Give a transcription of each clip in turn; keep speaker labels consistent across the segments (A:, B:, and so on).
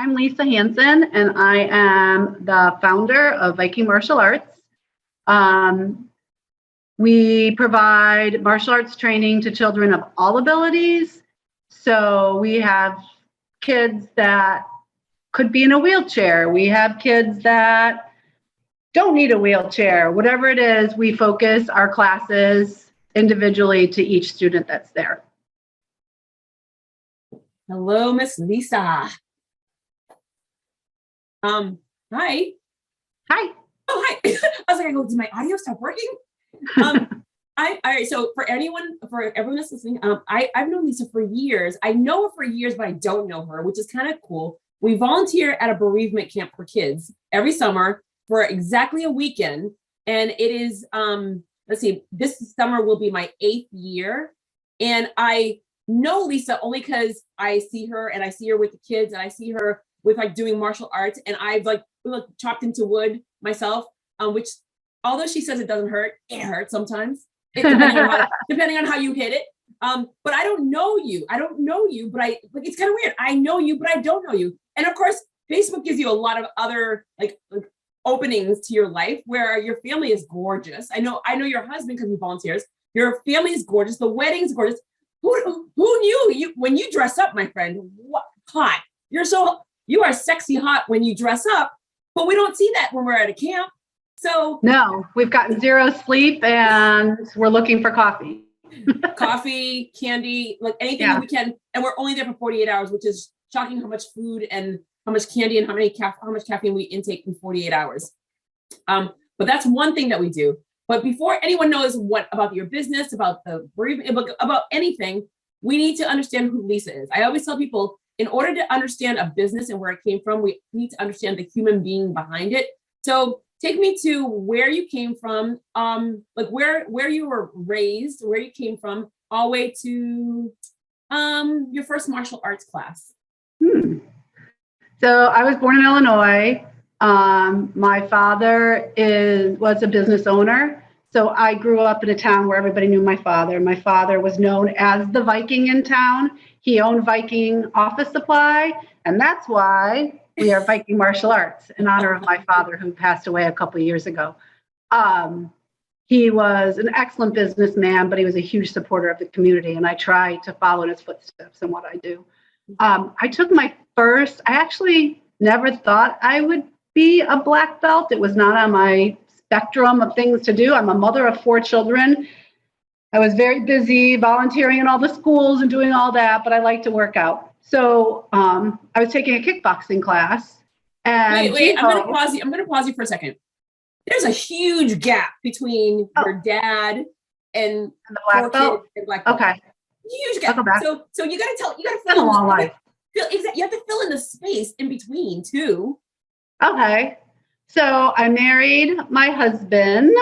A: I'm Lisa Hanson, and I am the founder of Viking Martial Arts. We provide martial arts training to children of all abilities. So we have kids that could be in a wheelchair. We have kids that don't need a wheelchair. Whatever it is, we focus our classes individually to each student that's there.
B: Hello, Miss Lisa. Hi.
A: Hi.
B: Oh, hi. I was like, did my audio stop working? All right. So for everyone that's listening, I've known Lisa for years. I know her for years, but I don't know her, which is kind of cool. We volunteer at a bereavement camp for kids every summer for exactly a weekend. And it is, let's see, this summer will be my 8th year. And I know Lisa only because I see her and I see her with the kids and I see her with like doing martial arts, and I've like chopped into wood myself, which although she says it doesn't hurt, it hurts sometimes, depending on how you hit it. But I don't know you. But it's kind of weird. I know you, but I don't know you. And of course, Facebook gives you a lot of other like openings to your life where your family is gorgeous. I know your husband because he volunteers. Your family is gorgeous. The wedding's gorgeous. Who knew you when you dress up, my friend? What hot? You are sexy hot when you dress up, but we don't see that when we're at a camp. So
A: no, we've gotten zero sleep and we're looking for coffee.
B: Coffee, candy, like anything that we can. And we're only there for 48 hours, which is shocking how much food and how much candy and how much caffeine we intake in 48 hours. But that's one thing that we do. But before anyone knows about your business, about anything, we need to understand who Lisa is. I always tell people, in order to understand a business and where it came from, we need to understand the human being behind it. So take me to where you came from, like where you were raised, where you came from, all the way to your first martial arts class.
A: So I was born in Illinois. My father was a business owner. So I grew up in a town where everybody knew my father. My father was known as the Viking in town. He owned Viking office supply, and that's why we are Viking Martial Arts in honor of my father who passed away a couple of years ago. He was an excellent businessman, but he was a huge supporter of the community, and I try to follow in his footsteps in what I do. I actually never thought I would be a black belt. It was not on my spectrum of things to do. I'm a mother of 4 children. I was very busy volunteering in all the schools and doing all that, but I like to work out. So I was taking a kickboxing class. And
B: wait, I'm going to pause you for a second. There's a huge gap between your dad and
A: the black belt. Okay.
B: Huge gap. So you got to fill in
A: a long life.
B: You have to fill in the space in between too.
A: Okay. So I married my husband,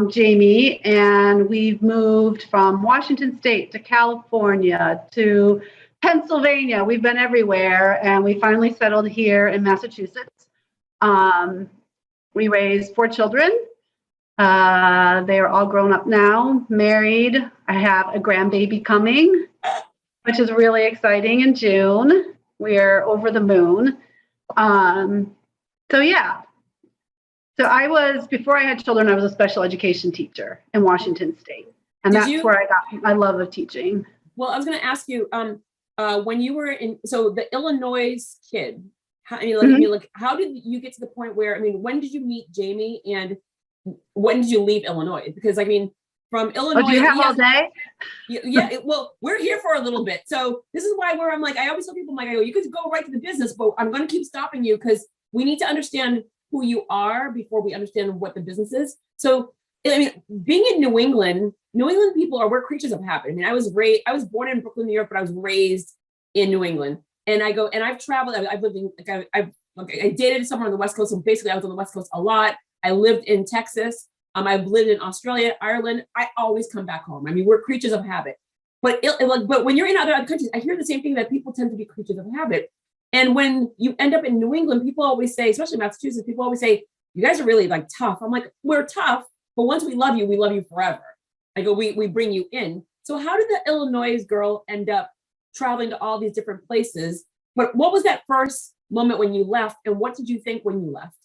A: Jamie, and we've moved from Washington State to California to Pennsylvania. We've been everywhere, and we finally settled here in Massachusetts. We raised 4 children. They are all grown up now, married. I have a grandbaby coming, which is really exciting in June. We're over the moon. So before I had children, I was a special education teacher in Washington State. And that's where I got my love of teaching.
B: Well, I was going to ask you, when you were so the Illinois kid, how did you get to the point where, when did you meet Jamie and when did you leave Illinois? Because from Illinois.
A: Oh, do you have all day?
B: Yeah. Well, we're here for a little bit. So this is why I'm like, I always tell people, you could go right to the business, but I'm going to keep stopping you because we need to understand who you are before we understand what the business is. So, being in New England people we're creatures of habit. I was born in Brooklyn, New York, but I was raised in New England. And I've traveled, I've lived in, I dated somewhere on the West Coast. So basically I was on the West Coast a lot. I lived in Texas. I've lived in Australia, Ireland. I always come back home. We're creatures of habit. But when you're in other countries, I hear the same thing, that people tend to be creatures of habit. And when you end up in New England, people always say, especially Massachusetts, people always say, you guys are really tough. I'm like, we're tough, but once we love you forever. I go, we bring you in. So how did the Illinois girl end up traveling to all these different places But what was that first moment when you left, and what did you think when you left?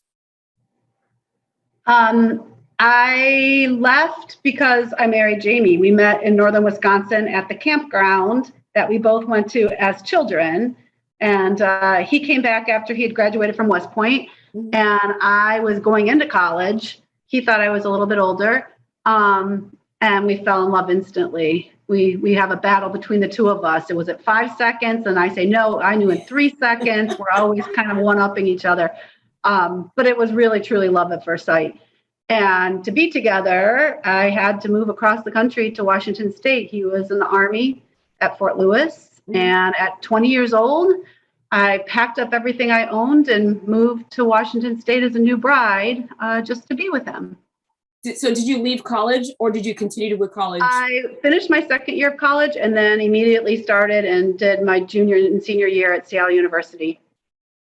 A: I left because I married Jamie. We met in northern Wisconsin at the campground that we both went to as children. And he came back after he had graduated from West Point, and I was going into college. He thought I was a little bit older, and we fell in love instantly. We have a battle between the two of us. It was at 5 seconds, and I say, no, I knew in 3 seconds. We're always kind of one-upping each other. But it was really, truly love at first sight. And to be together, I had to move across the country to Washington State. He was in the Army at Fort Lewis. And at 20 years old, I packed up everything I owned and moved to Washington State as a new bride just to be with him.
B: So did you leave college, or did you continue with college?
A: I finished my second year of college and then immediately started and did my junior and senior year at Seattle University.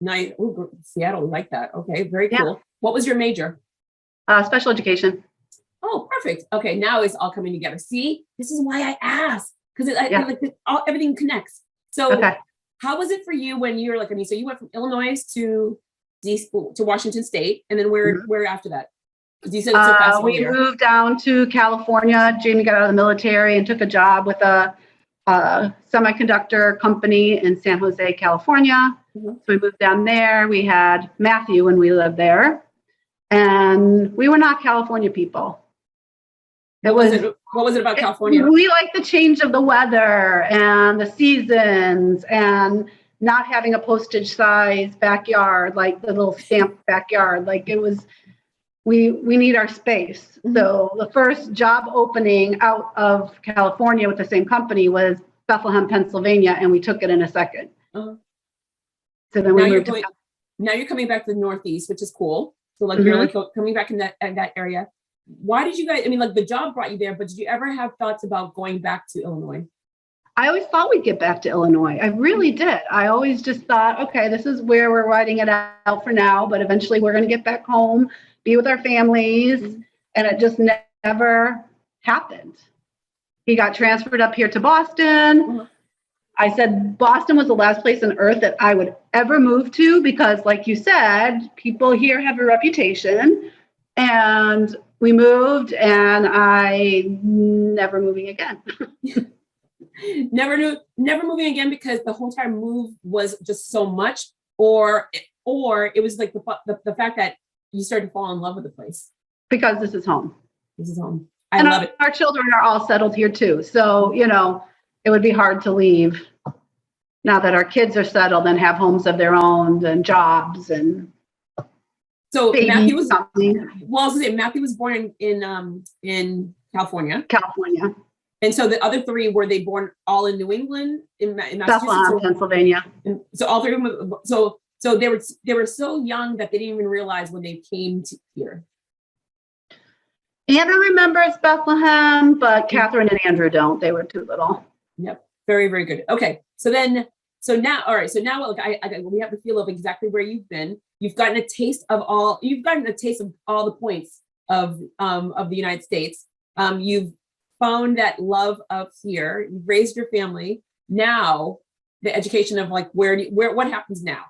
B: Nice. Ooh, Seattle, like that. Okay, very cool. Yeah. What was your major?
A: Special education.
B: Oh, perfect. Okay, now it's all coming together. See, this is why I asked, because everything connects. So how was it for you when you were like, so you went from Illinois to Washington State, and then where after that? Because you said it's so fast.
A: We moved down to California. Jamie got out of the military and took a job with a semiconductor company in San Jose, California. So we moved down there. We had Matthew when we lived there. And we were not California people.
B: What was it about California?
A: We like the change of the weather and the seasons and not having a postage size backyard, like the little stamped backyard. Like it was, we need our space. So the first job opening out of California with the same company was Bethlehem, Pennsylvania, and we took it in a second. So then
B: now you're coming back to the Northeast, which is cool. So like you're like coming back in that area. Why did you guys, like the job brought you there, but did you ever have thoughts about going back to Illinois?
A: I always thought we'd get back to Illinois. I really did. I always just thought, okay, this is where we're writing it out for now, but eventually we're going to get back home, be with our families. And it just never happened. He got transferred up here to Boston. I said Boston was the last place on earth that I would ever move to because, like you said, people here have a reputation. And we moved, and I never moving again.
B: Never moving again because the whole time move was just so much, or it was like the fact that you started to fall in love with the place.
A: Because this is home.
B: This is home. I love it.
A: Our children are all settled here too. So, it would be hard to leave now that our kids are settled and have homes of their own and jobs and
B: so Matthew was Matthew was born in California.
A: California.
B: And so the other three, were they born all in New England, in Massachusetts,
A: Pennsylvania?
B: And so all three of them. So they were so young that they didn't even realize when they came to here.
A: Anna remembers Bethlehem, but Catherine and Andrew don't. They were too little.
B: Yep. Very, very good. Okay. So now, all right. So now we have the feel of exactly where you've been. You've gotten a taste of all the points of the United States. You've found that love up here. You've raised your family. Now the education of like, what happens now?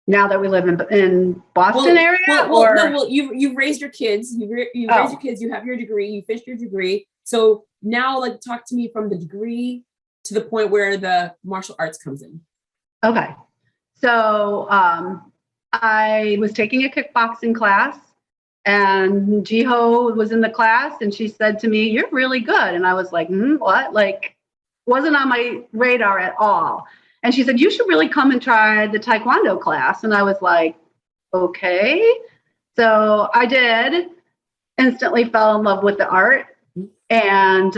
A: Now that we live in Boston area?
B: You've raised your kids. You've raised your kids. You have your degree. You finished your degree. So now, like, talk to me from the degree to the point where the martial arts comes in.
A: Okay. So I was taking a kickboxing class, and Jiho was in the class, and she said to me, "You're really good." And I was like, what? Like, wasn't on my radar at all. And she said, "You should really come and try the Taekwondo class." And I was like, okay. So I did, instantly fell in love with the art. And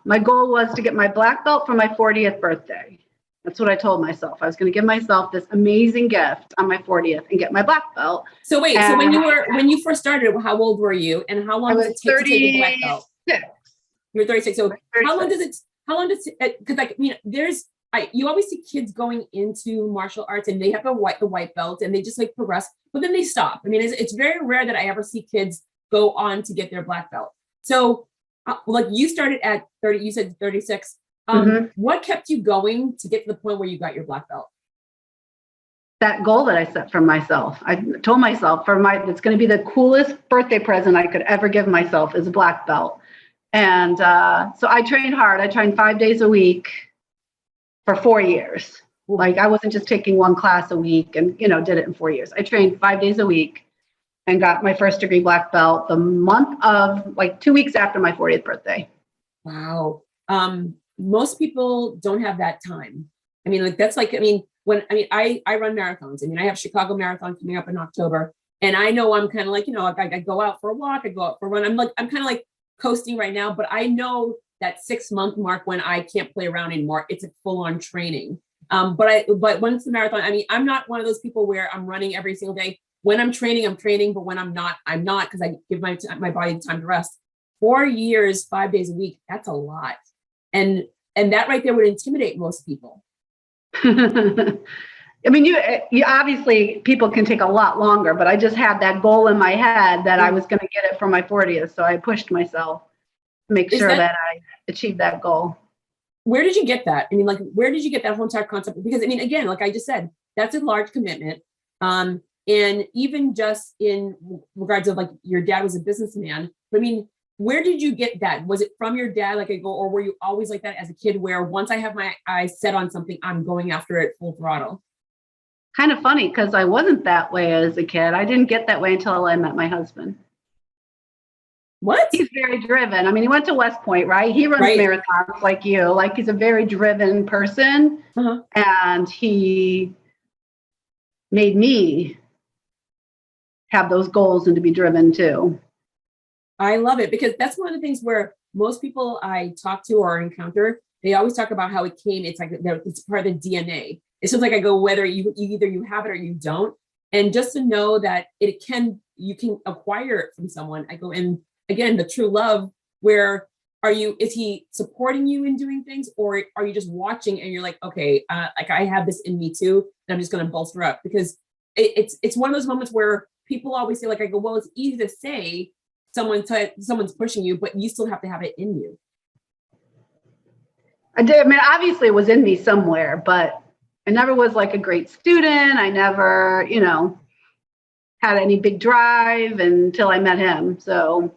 A: my goal was to get my black belt for my 40th birthday. That's what I told myself. I was going to give myself this amazing gift on my 40th and get my black belt.
B: So wait, so when you first started, how old were you? And how long does it take to take a black belt? You're 36. So 36. How long does it, because you always see kids going into martial arts and they have the white belt and they just like progress, but then they stop. I mean, it's very rare that I ever see kids go on to get their black belt. So like you started at 30, you said 36. What kept you going to get to the point where you got your black belt?
A: That goal that I set for myself. I told myself it's going to be the coolest birthday present I could ever give myself is a black belt. And so I trained hard. I trained 5 days a week for 4 years. Like I wasn't just taking one class a week and, did it in 4 years. I trained 5 days a week and got my first degree black belt the month of 2 weeks after my 40th birthday.
B: Wow. Most people don't have that time. I mean, I run marathons. I mean, I have Chicago Marathon coming up in October, and I know I'm kind of I go out for a walk, I go out for a run. I'm kind of coasting right now, but I know that 6 month mark when I can't play around anymore, it's a full on training. But when it's the marathon, I mean, I'm not one of those people where I'm running every single day. When I'm training, but when I'm not, because I give my body the time to rest. 4 years, 5 days a week, that's a lot. And that right there would intimidate most people.
A: I mean, you obviously people can take a lot longer, but I just had that goal in my head that I was going to get it for my 40th. So I pushed myself to make sure that I achieved that goal.
B: Where did you get that? I mean, where did you get that whole entire concept? Because I mean, again, like I just said, that's a large commitment. And even just in regards of your dad was a businessman, I mean, where did you get that? Was it from your dad, or were you always like that as a kid where once I have my eyes set on something, I'm going after it full throttle?
A: Kind of funny because I wasn't that way as a kid. I didn't get that way until I met my husband.
B: What?
A: He's very driven. I mean, he went to West Point, right? He runs marathons like you. He's a very driven person. And he made me have those goals and to be driven too.
B: I love it because that's one of the things where most people I talk to or encounter, they always talk about how it came. It's it's part of the DNA. It's just I go, whether you either you have it or you don't. And just to know that you can acquire it from someone. I go, and again, the true love, is he supporting you in doing things, or are you just watching and you're like, okay, I have this in me too, and I'm just going to bolster up? Because it's one of those moments where people always say, I go, well, it's easy to say someone's pushing you, but you still have to have it in you.
A: I did. I mean, obviously it was in me somewhere, but I never was a great student. I never, had any big drive until I met him. So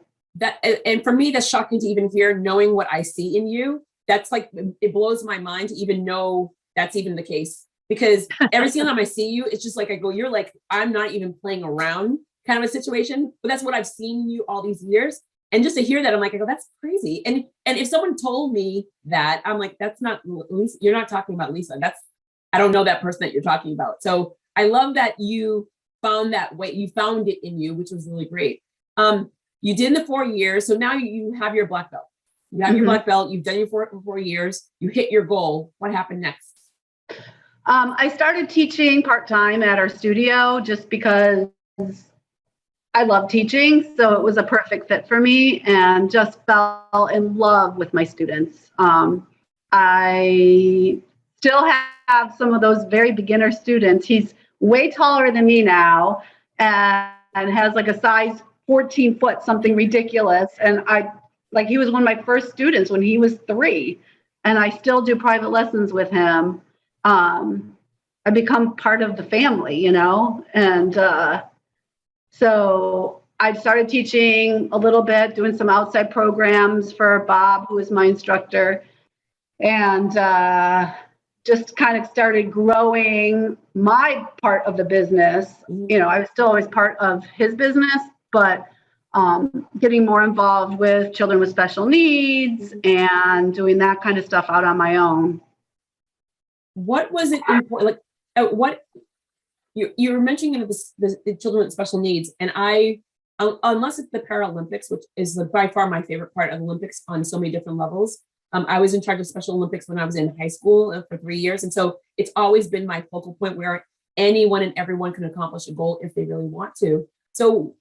B: and for me, that's shocking to even hear, knowing what I see in you. That's it blows my mind to even know that's even the case, because every single time I see you, it's just I go, you're I'm not even playing around kind of a situation, but that's what I've seen you all these years. And just to hear that, I'm I go, that's crazy. And if someone told me that, I'm that's not Lisa. You're not talking about Lisa. I don't know that person that you're talking about. So I love that you found that way. You found it in you, which was really great. You did the 4 years. So now you have your black belt. You have your black belt. You've done your 4 years. You hit your goal. What happened next?
A: I started teaching part-time at our studio just because I love teaching. So it was a perfect fit for me, and just fell in love with my students. I still have some of those very beginner students. He's way taller than me now and has a size 14 foot, something ridiculous. And he was one of my first students when he was 3, and I still do private lessons with him. I become part of the family, and so I started teaching a little bit, doing some outside programs for Bob, who is my instructor, and just kind of started growing my part of the business. I was still always part of his business, but getting more involved with children with special needs and doing that kind of stuff out on my own.
B: What was it important? What you were mentioning the children with special needs, and unless it's the Paralympics, which is by far my favorite part of the Olympics on so many different levels. I was in charge of Special Olympics when I was in high school for 3 years. And so it's always been my focal point where anyone and everyone can accomplish a goal if they really want to. So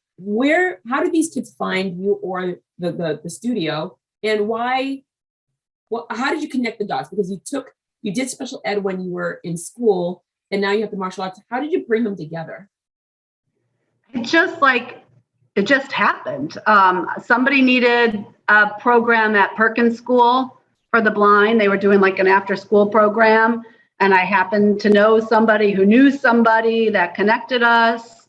B: how did these kids find you or the studio, and how did you connect the dots? Because you did special ed when you were in school, and now you have the martial arts. How did you bring them together?
A: It just happened. Somebody needed a program at Perkins School for the blind. They were doing like an after school program. And I happened to know somebody who knew somebody that connected us.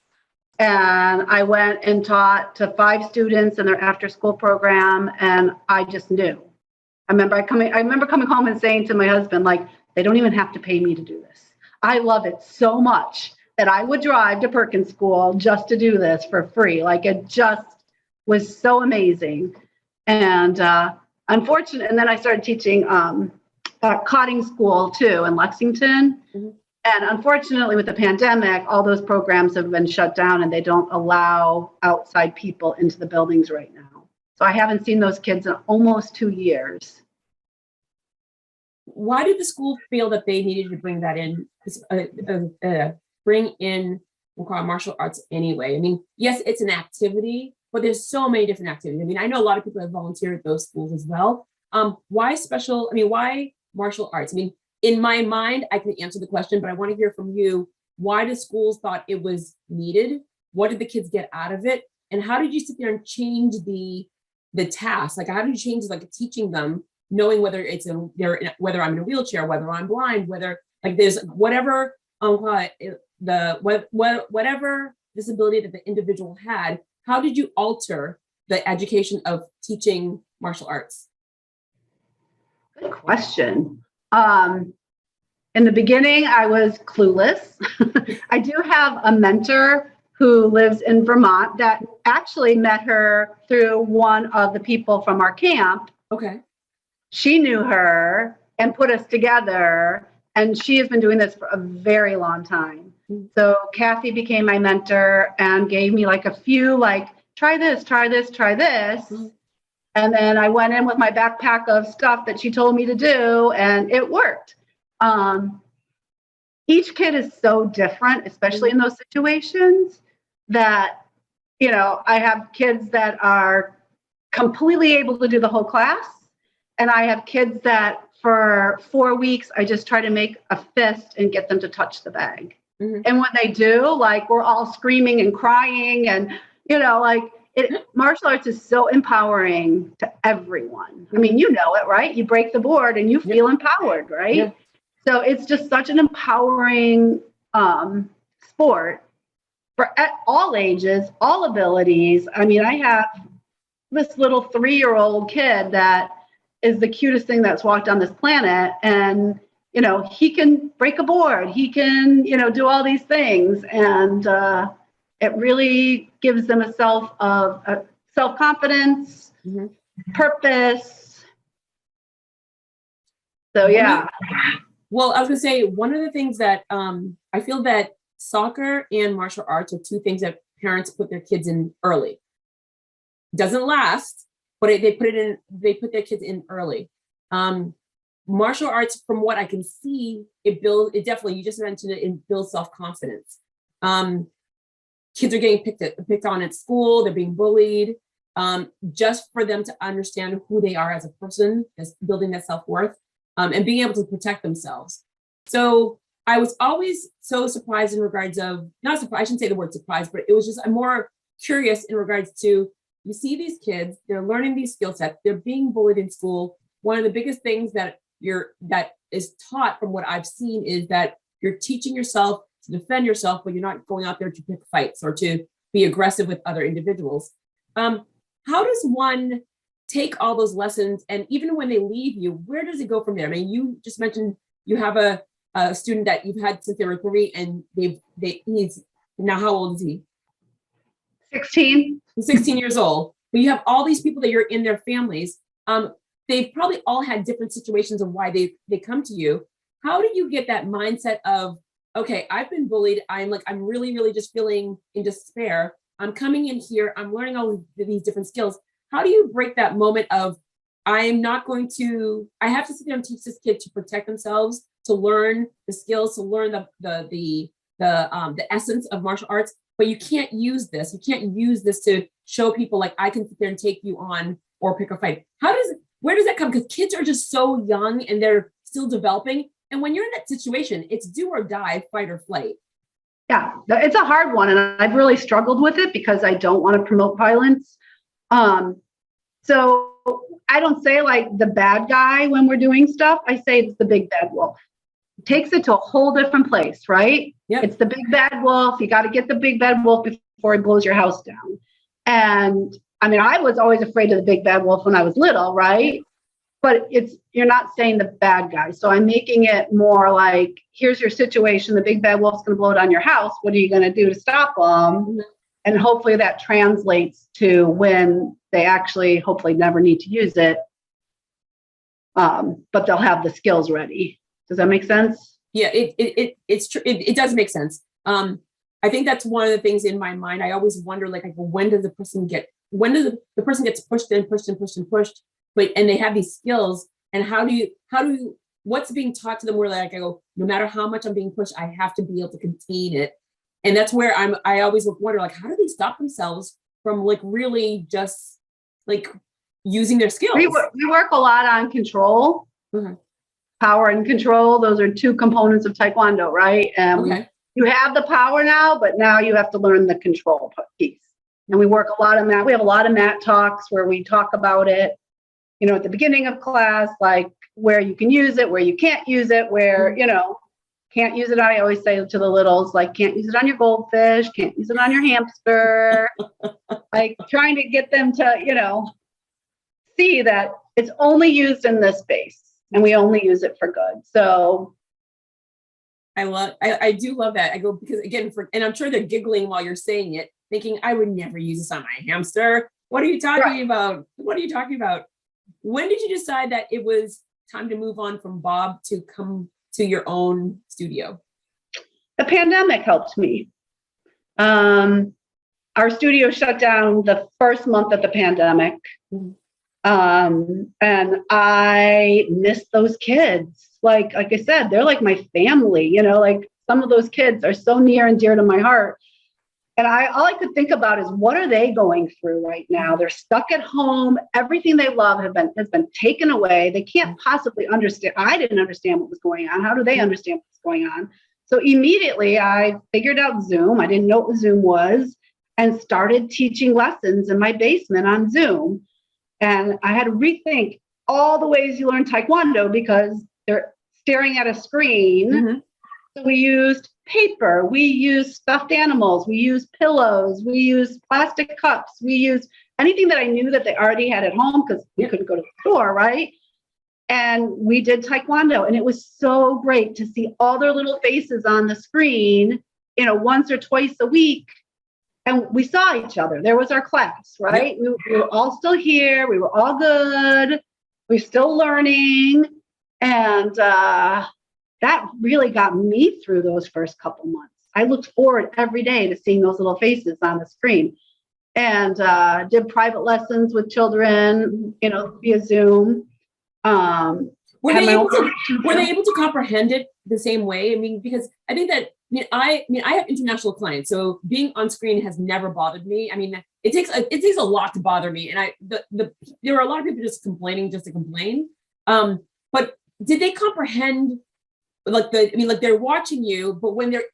A: And I went and taught to 5 students in their after school program. And I just knew. I remember coming home and saying to my husband, like, they don't even have to pay me to do this. I love it so much that I would drive to Perkins School just to do this for free. Like, it just was so amazing. And unfortunately, and then I started teaching cotting school too in Lexington. Mm-hmm. And unfortunately, with the pandemic, all those programs have been shut down and they don't allow outside people into the buildings right now. So I haven't seen those kids in almost 2 years.
B: Why did the school feel that they needed to bring that in, we'll call it martial arts anyway? I mean, yes, it's an activity, but there's so many different activities. I mean, I know a lot of people have volunteered at those schools as well. Why martial arts? I mean, in my mind, I can answer the question, but I want to hear from you. Why do schools thought it was needed? What did the kids get out of it? And how did you sit there and change the task? Like, how did you change, like, teaching them, knowing whether whether I'm in a wheelchair, whether I'm blind, whether, like, there's whatever whatever disability that the individual had, how did you alter the education of teaching martial arts?
A: Good question. In the beginning, I was clueless. I do have a mentor who lives in Vermont that actually met her through one of the people from our camp.
B: Okay.
A: She knew her and put us together, and she has been doing this for a very long time. Mm-hmm. So Kathy became my mentor and gave me like a few, like, try this, try this, try this. Mm-hmm. And then I went in with my backpack of stuff that she told me to do, and it worked. Each kid is so different, especially in those situations, that, I have kids that are completely able to do the whole class. And I have kids that for 4 weeks, I just try to make a fist and get them to touch the bag. Mm-hmm. And when they do, like, we're all screaming and crying and, martial arts is so empowering to everyone. I mean, you know it, right? You break the board and you feel empowered, right? Yeah. So it's just such an empowering sport for all ages, all abilities. I mean, I have this little 3-year-old kid that is the cutest thing that's walked on this planet. And, he can break a board. He can, do all these things. And it really gives them a self-confidence, mm-hmm. purpose. So, yeah.
B: Well, I was going to say, one of the things that I feel that soccer and martial arts are 2 things that parents put their kids in early. It doesn't last, but they put their kids in early. Martial arts, from what I can see, it definitely, you just mentioned it builds self-confidence. Kids are getting picked on at school, they're being bullied, just for them to understand who they are as a person, as building that self-worth, and being able to protect themselves. So I was always so surprised in regards of, not surprised, I shouldn't say the word surprised, but it was just, I'm more curious in regards to, you see these kids, they're learning these skill sets, they're being bullied in school. One of the biggest things that is taught from what I've seen is that you're teaching yourself to defend yourself, but you're not going out there to pick fights or to be aggressive with other individuals. How does one take all those lessons, and even when they leave you, where does it go from there? I mean, you just mentioned you have a student that you've had since they were 3, and he's now, how old is he?
A: 16.
B: He's 16 years old. But you have all these people that you're in their families. They've probably all had different situations of why they come to you. How do you get that mindset of, okay, I've been bullied. I'm really, really just feeling in despair. I'm coming in here. I'm learning all these different skills. How do you break that moment of, I have to sit there and teach this kid to protect themselves, to learn the skills, to learn the essence of martial arts, but you can't use this. You can't use this to show people, like, I can sit there and take you on or pick a fight. Where does that come? Because kids are just so young and they're still developing. And when you're in that situation, it's do or die, fight or flight.
A: Yeah, it's a hard one. And I've really struggled with it because I don't want to promote violence. So I don't say like the bad guy when we're doing stuff. I say it's the big bad wolf. It takes it to a whole different place, right?
B: Yep.
A: It's the big bad wolf. You got to get the big bad wolf before he blows your house down. And I mean, I was always afraid of the big bad wolf when I was little, right? But you're not saying the bad guy. So I'm making it more like, here's your situation. The big bad wolf's going to blow down your house. What are you going to do to stop them? And hopefully that translates to when they actually hopefully never need to use it. But they'll have the skills ready. Does that make sense?
B: Yeah, it's true. It does make sense. I think that's one of the things in my mind. I always wonder, like, when does the person gets pushed and pushed and pushed and pushed, and they have these skills, and how do you what's being taught to them where like I go, no matter how much I'm being pushed, I have to be able to contain it. And that's where I always wonder, like, how do they stop themselves from like really just like using their skills?
A: We work a lot on control, power and control. Those are two components of Taekwondo, right? And you have the power now, but now you have to learn the control piece. And we work a lot on that. We have a lot of mat talks where we talk about it, you know, at the beginning of class, like where you can use it, where you can't use it, where, you know, can't use it. I always say to the littles, like, can't use it on your goldfish, can't use it on your hamster, like trying to get them to, you know, see that it's only used in this space and we only use it for good. So
B: I do love that. I go, because again, and I'm sure they're giggling while you're saying it, thinking I would never use this on my hamster. What are you talking about? What are you talking about? When did you decide that it was time to move on from Bob to come to your own studio?
A: The pandemic helped me. Our studio shut down the first month of the pandemic. And I miss those kids. Like I said, they're like my family, you know, like some of those kids are so near and dear to my heart. And all I could think about is, what are they going through right now? They're stuck at home. Everything they love has been taken away. They can't possibly understand. I didn't understand what was going on. How do they understand what's going on? So immediately I figured out Zoom. I didn't know what Zoom was, and started teaching lessons in my basement on Zoom. And I had to rethink all the ways you learn Taekwondo because they're staring at a screen. So we used paper, we used stuffed animals, we used pillows, we used plastic cups, we used anything that I knew that they already had at home because we couldn't go to the store, right? And we did Taekwondo, and it was so great to see all their little faces on the screen, you know, once or twice a week. And we saw each other. There was our class, right? We were all still here. We were all good. We're still learning. And that really got me through those first couple months. I looked forward every day to seeing those little faces on the screen, and did private lessons with children, you know, via Zoom.
B: Were they able to comprehend it the same way? I mean, because I think that, I have international clients, so being on screen has never bothered me. I mean, it takes a lot to bother me, and there were a lot of people just complaining just to complain. But did they comprehend? Like they're watching you, but when they're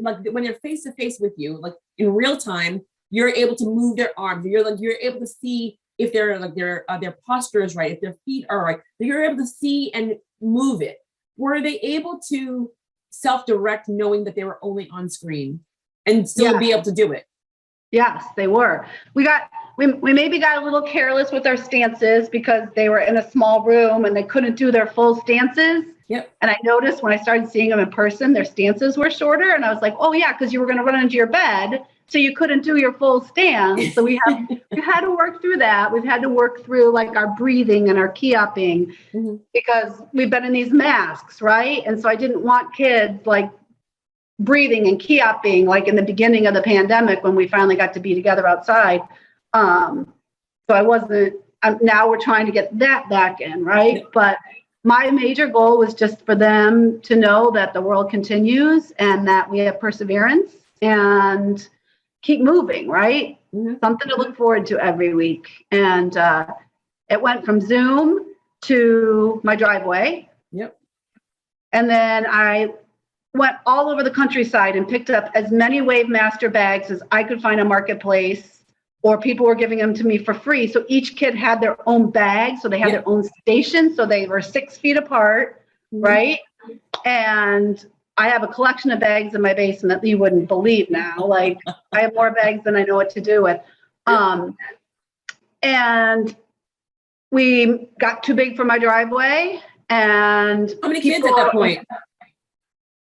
B: when they're face to face with you, like in real time, you're able to move their arms. You're able to see if their posture is right, if their feet are right. You're able to see and move it. Were they able to self-direct, knowing that they were only on screen and still be able to do it?
A: Yes, they were. We maybe got a little careless with our stances because they were in a small room and they couldn't do their full stances. And I noticed when I started seeing them in person, their stances were shorter. And I was like, oh yeah, because you were going to run into your bed, so you couldn't do your full stance. So we had to work through that. We've had to work through like our breathing and our key-upping because we've been in these masks, right? And so I didn't want kids like breathing and key-upping like in the beginning of the pandemic when we finally got to be together outside. So I wasn't, now we're trying to get that back in, right? But my major goal was just for them to know that the world continues and that we have perseverance and keep moving, right? Something to look forward to every week. And it went from Zoom to my driveway. And then I went all over the countryside and picked up as many Wave Master bags as I could find a marketplace or people were giving them to me for free. So each kid had their own bag. So they had their own station. So they were 6 feet apart, right? And I have a collection of bags in my basement that you wouldn't believe now. Like I have more bags than I know what to do with. And we got too big for my driveway. And
B: how many kids at that point?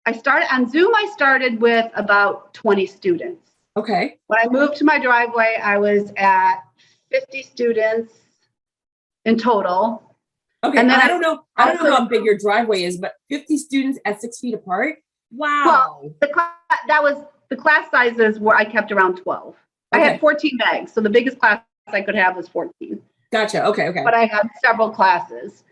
A: I started with about 20 students.
B: Okay.
A: When I moved to my driveway, I was at 50 students in total.
B: Okay. And then I don't know how big your driveway is, but 50 students at 6 feet apart. Wow.
A: Well, the class sizes were, I kept around 12. Okay. I had 14 bags. So the biggest class I could have was 14.
B: Gotcha. Okay. But
A: I had several classes.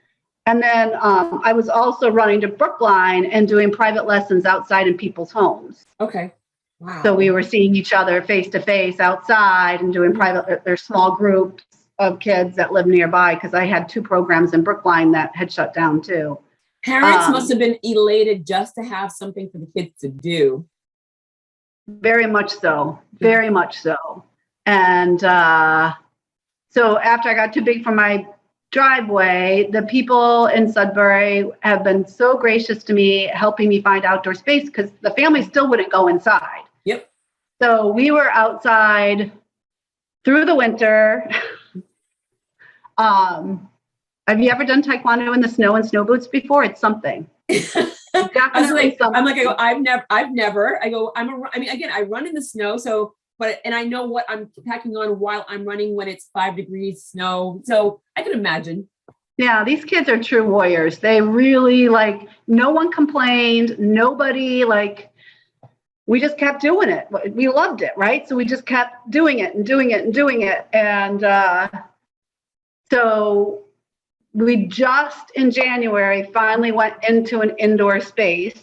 A: And then I was also running to Brookline and doing private lessons outside in people's homes.
B: Okay. Wow.
A: So we were seeing each other face to face outside and doing there's small groups of kids that live nearby, because I had 2 programs in Brookline that had shut down too.
B: Parents must have been elated just to have something for the kids to do.
A: Very much so. Very much so. And so after I got too big for my driveway, the people in Sudbury have been so gracious to me, helping me find outdoor space, because the family still wouldn't go inside.
B: Yep.
A: So we were outside through the winter. Have you ever done Taekwondo in the snow and snow boots before? It's something. Definitely something.
B: I've never. I run in the snow. So, and I know what I'm packing on while I'm running when it's 5 degrees snow. So I can imagine.
A: Yeah, these kids are true warriors. They really no one complained. Nobody we just kept doing it. We loved it, right? So we just kept doing it and doing it and doing it. And so we just in January finally went into an indoor space.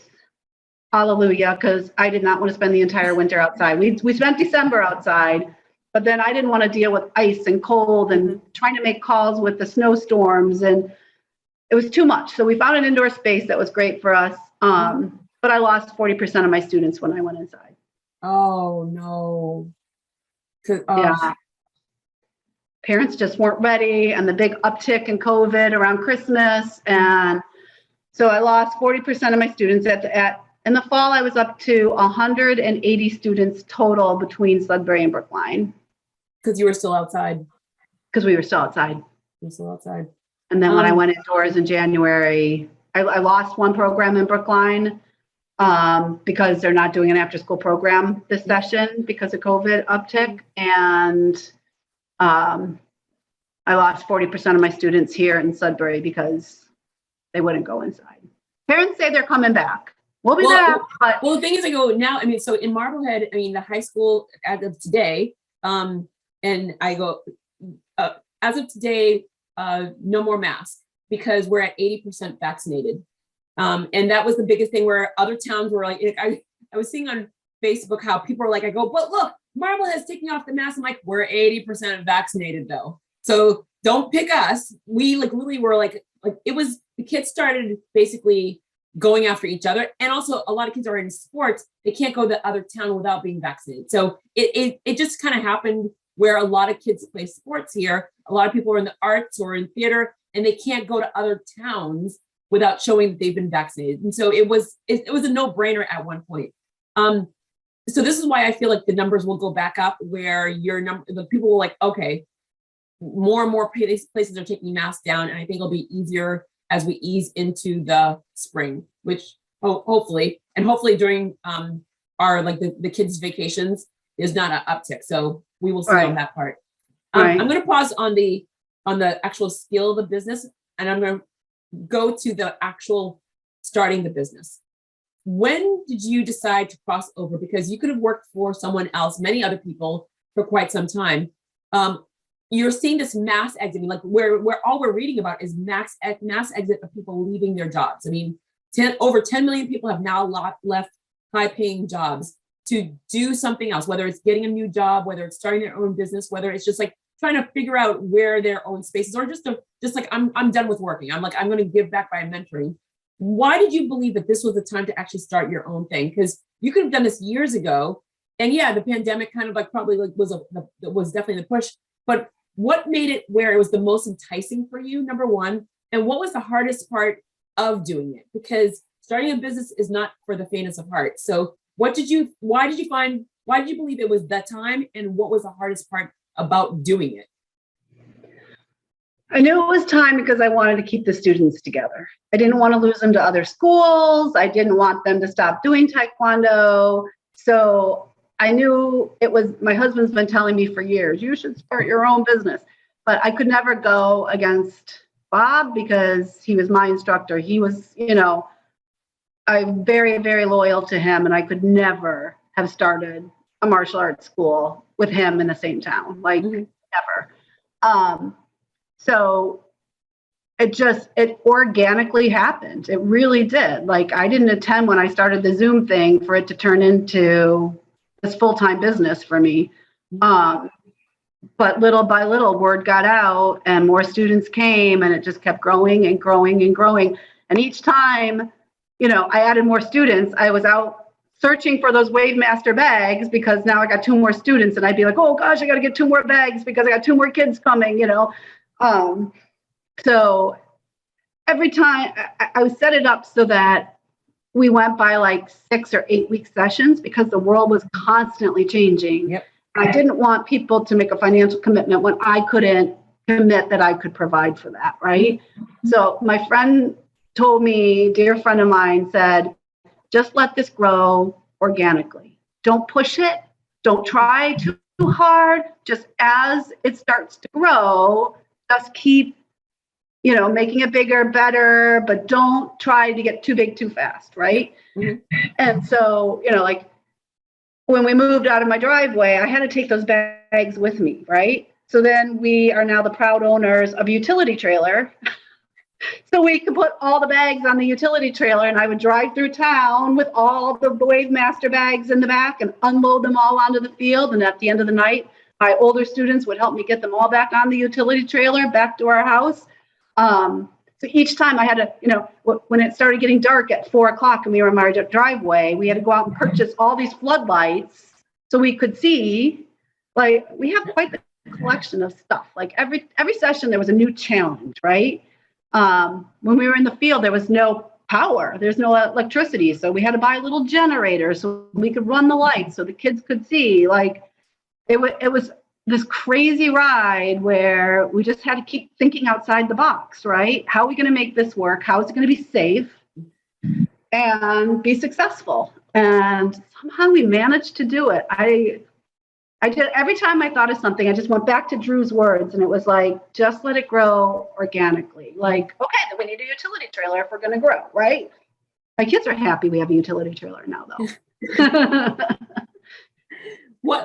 A: Hallelujah, because I did not want to spend the entire winter outside. We spent December outside, but then I didn't want to deal with ice and cold and trying to make calls with the snowstorms, and it was too much. So we found an indoor space that was great for us. But I lost 40% of my students when I went inside.
B: Oh no.
A: Yeah. Parents just weren't ready, and the big uptick in COVID around Christmas. And so I lost 40% of my students in the fall. I was up to 180 students total between Sudbury and Brookline.
B: Because you were still outside.
A: Because we were still outside.
B: You're still outside.
A: And then when I went indoors in January, I lost one program in Brookline because they're not doing an after school program this session because of COVID uptick. And I lost 40% of my students here in Sudbury because they wouldn't go inside. Parents say they're coming back. We'll be back.
B: Well, the thing is, I go now, so in Marblehead, the high school as of today, and I go, as of today, no more masks because we're at 80% vaccinated. And that was the biggest thing where other towns were like, I was seeing on Facebook how people are like, I go, but look, Marblehead's taking off the mask. I'm like, we're 80% vaccinated though. So don't pick us. We really were like it was, the kids started basically going after each other. And also a lot of kids are in sports. They can't go to the other town without being vaccinated. So it just kind of happened where a lot of kids play sports here. A lot of people are in the arts or in theater, and they can't go to other towns without showing that they've been vaccinated. And so it was a no-brainer at one point. So this is why I feel like the numbers will go back up, where the people will okay, more and more places are taking masks down, and I think it'll be easier as we ease into the spring, which hopefully during our the kids' vacations is not an uptick. So we will see on that part. I'm going to pause on the actual skill of the business, and I'm going to go to the actual starting the business. When did you decide to cross over? Because you could have worked for someone else, many other people, for quite some time. You're seeing this mass exit, where all we're reading about is mass exit of people leaving their jobs. Over 10 million people have now left high-paying jobs to do something else, whether it's getting a new job, whether it's starting their own business, whether it's just trying to figure out where their own spaces, or just I'm done with working. I'm going to give back by mentoring. Why did you believe that this was the time to actually start your own thing? Because you could have done this years ago, yeah, the pandemic kind of like probably like was definitely the push. But what made it where it was the most enticing for you, number one? And what was the hardest part of doing it? Because starting a business is not for the faintest of heart. So why did you believe it was that time? And what was the hardest part about doing it?
A: I knew it was time because I wanted to keep the students together. I didn't want to lose them to other schools. I didn't want them to stop doing Taekwondo. So I knew it was, my husband's been telling me for years, you should start your own business. But I could never go against Bob because he was my instructor. He was, I'm very, very loyal to him, and I could never have started a martial arts school with him in the same town, like never. So it organically happened. It really did. Like, I didn't intend when I started the Zoom thing for it to turn into this full-time business for me. But little by little, word got out and more students came, and it just kept growing and growing and growing. And each time, I added more students, I was out searching for those Wave Master bags because now I got 2 more students, and I'd be like, oh gosh, I got to get 2 more bags because I got 2 more kids coming, So every time I would set it up so that we went by like 6 or 8 week sessions because the world was constantly changing.
B: Yep.
A: I didn't want people to make a financial commitment when I couldn't commit that I could provide for that, right? So my friend told me, dear friend of mine said, just let this grow organically. Don't push it. Don't try too hard. Just as it starts to grow, just keep, making it bigger, better, but don't try to get too big too fast, right? Mm-hmm. And so, like when we moved out of my driveway, I had to take those bags with me, right? So then we are now the proud owners of a utility trailer. So we could put all the bags on the utility trailer, and I would drive through town with all the Wave Master bags in the back and unload them all onto the field. And at the end of the night, my older students would help me get them all back on the utility trailer, back to our house. So each time I had to, when it started getting dark at 4:00 and we were in my driveway, we had to go out and purchase all these floodlights so we could see. Like, we have quite the collection of stuff. Like every session, there was a new challenge, right? When we were in the field, there was no power. There's no electricity. So we had to buy a little generator so we could run the lights so the kids could see. Like, it was this crazy ride where we just had to keep thinking outside the box, right? How are we going to make this work? How is it going to be safe and be successful? And somehow we managed to do it. I did, every time I thought of something, I just went back to Drew's words, and it was like, just let it grow organically. Like, okay, then we need a utility trailer if we're going to grow, right? My kids are happy we have a utility trailer now, though.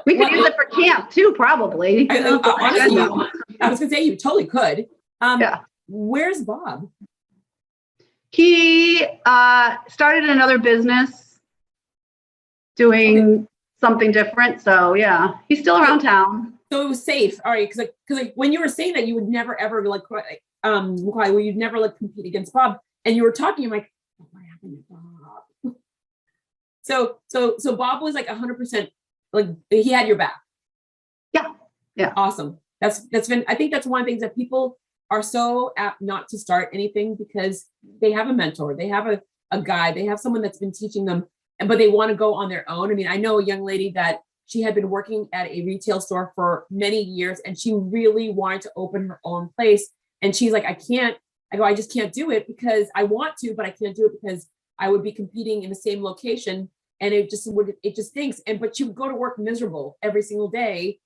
A: We could use it for camp too, probably.
B: Honestly, I was going to say you totally could.
A: Yeah.
B: Where's Bob?
A: He started another business doing something different. So yeah, he's still around town. So
B: it was safe. All right. Because when you were saying that you would never ever where you'd never compete against Bob, and you were talking, I'm like, what happened to Bob? So Bob was 100%. Like, he had your back.
A: Yeah.
B: Awesome. I think that's one of the things that people are so apt not to start anything because they have a mentor, they have a guide, they have someone that's been teaching them, but they want to go on their own. I mean, I know a young lady that she had been working at a retail store for many years, and she really wanted to open her own place. And she's like, I just can't do it because I want to, but I can't do it because I would be competing in the same location. And it just stinks. But you go to work miserable every single day,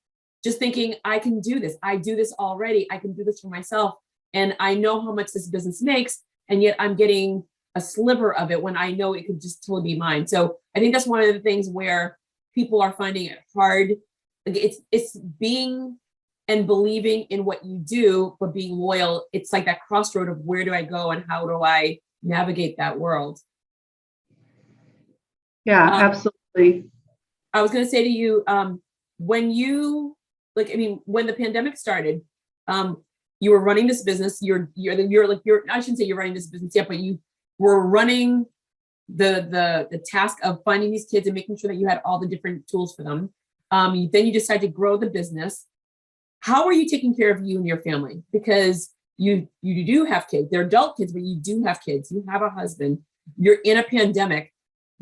B: just thinking, I can do this. I do this already. I can do this for myself. And I know how much this business makes. And yet I'm getting a sliver of it when I know it could just totally be mine. So I think that's one of the things where people are finding it hard. It's being and believing in what you do, but being loyal. It's like that crossroad of where do I go and how do I navigate that world?
A: Yeah, absolutely.
B: I was going to say to you, when you when the pandemic started, you were running this business. I shouldn't say you're running this business yet, but you were running the task of finding these kids and making sure that you had all the different tools for them. Then you decide to grow the business. How are you taking care of you and your family? Because you do have kids. They're adult kids, but you do have kids. You have a husband. You're in a pandemic.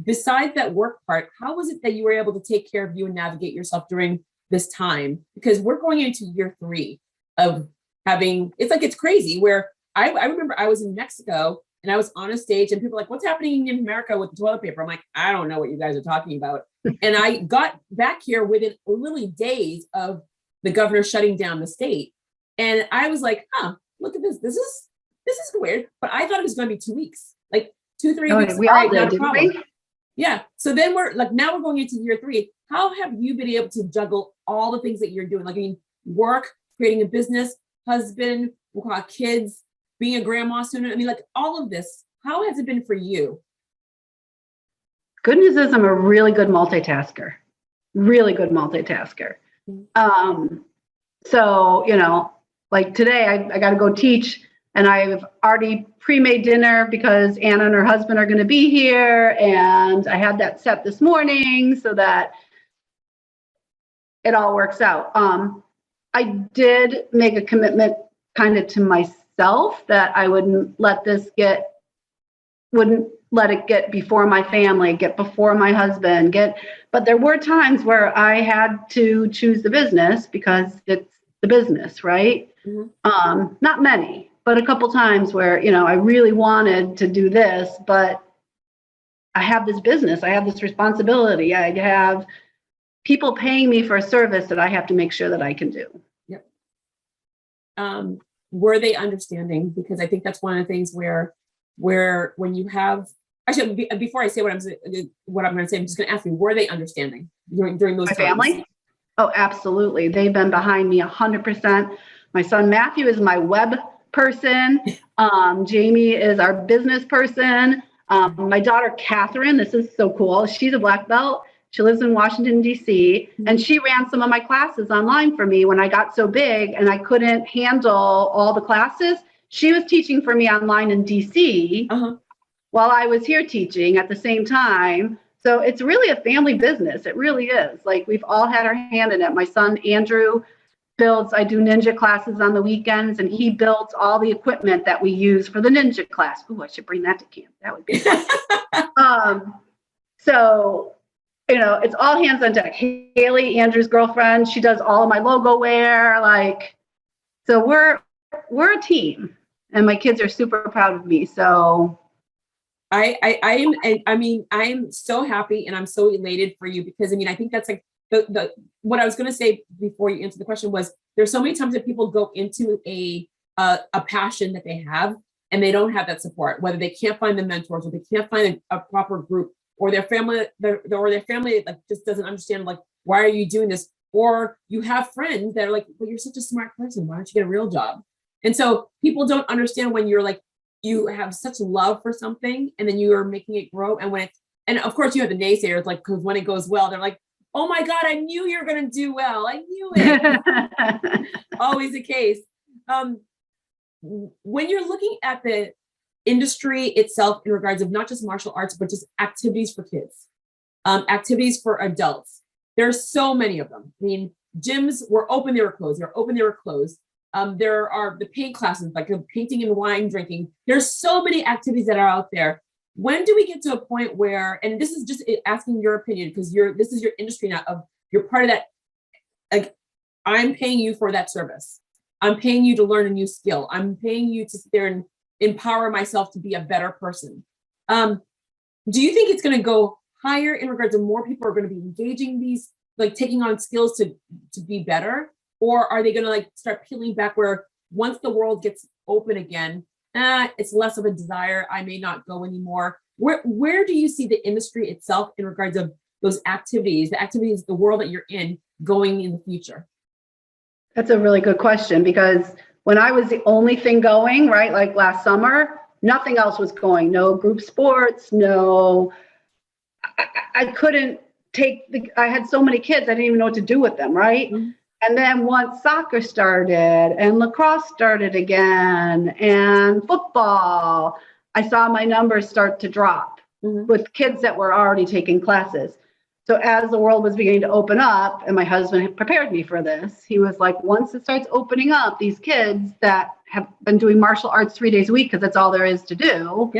B: Besides that work part, how was it that you were able to take care of you and navigate yourself during this time? Because we're going into year 3 of having, it's crazy where I remember I was in Mexico and I was on a stage and people were like, what's happening in America with the toilet paper? I'm like, I don't know what you guys are talking about. And I got back here within literally days of the governor shutting down the state. And I was like, look at this. This is weird. But I thought it was going to be 2 weeks, like 2-3 weeks.
A: We all did, didn't we?
B: Yeah. So then now we're going into year 3. How have you been able to juggle all the things that you're doing? Like, I mean, work, creating a business, husband, kids, being a grandma soon. I mean, like all of this, how has it been for you?
A: Good news is I'm a really good multitasker. So, like today I got to go teach and I've already pre-made dinner because Anna and her husband are going to be here. And I had that set this morning so that it all works out. I did make a commitment kind of to myself that I wouldn't let it get before my family, get before my husband, but there were times where I had to choose the business because it's the business, right? Mm-hmm. Not many, but a couple times where, I really wanted to do this, but I have this business, I have this responsibility, I have people paying me for a service that I have to make sure that I can do.
B: Yep. Were they understanding? Because I think that's one of the things where when you have, actually, before I say what I'm going to say, I'm just going to ask you, were they understanding during those times?
A: My family? Oh, absolutely. They've been behind me 100%. My son Matthew is my web person. Jamie is our business person. My daughter Catherine, this is so cool. She's a black belt. She lives in Washington, D.C., and she ran some of my classes online for me when I got so big and I couldn't handle all the classes. She was teaching for me online in D.C. While I was here teaching at the same time. So it's really a family business. It really is. Like, we've all had our hand in it. My son Andrew I do ninja classes on the weekends, and he builds all the equipment that we use for the ninja class. Ooh, I should bring that to camp. That would be fun. So, it's all hands on deck. Haley, Andrew's girlfriend, she does all of my logo wear. So we're a team, and my kids are super proud of me. So
B: I'm so happy and I'm so elated for you because I think that's like what I was going to say before you answer the question was there's so many times that people go into a passion that they have and they don't have that support, whether they can't find the mentors or they can't find a proper group or their family like just doesn't understand, like, why are you doing this? Or you have friends that are like, well, you're such a smart person, why don't you get a real job? And so people don't understand when you're like, you have such love for something and then you are making it grow. And of course you have the naysayers, like, because when it goes well, they're like, oh my God, I knew you were going to do well. I knew it. Always the case. When you're looking at the industry itself in regards of not just martial arts, but just activities for kids, activities for adults, there's so many of them. I mean, gyms were open, they were closed. They were open, they were closed. There are the paint classes, like painting and wine drinking. There's so many activities that are out there. When do we get to a point where, and this is just asking your opinion, because this is your industry now, you're part of that, like, I'm paying you for that service. I'm paying you to learn a new skill. I'm paying you to sit there and empower myself to be a better person. Do you think it's going to go higher in regards to more people are going to be engaging these, like taking on skills to be better? Or are they going to like start peeling back where once the world gets open again, it's less of a desire, I may not go anymore? Where do you see the industry itself in regards of those activities, the world that you're in, going in the future?
A: That's a really good question, because when I was the only thing going, right, like last summer, nothing else was going. No group sports, I couldn't I had so many kids, I didn't even know what to do with them, right? Mm-hmm. And then once soccer started and lacrosse started again and football, I saw my numbers start to drop. with kids that were already taking classes. So as the world was beginning to open up, and my husband had prepared me for this, he was like, once it starts opening up, these kids that have been doing martial arts 3 days a week, because that's all there is to do,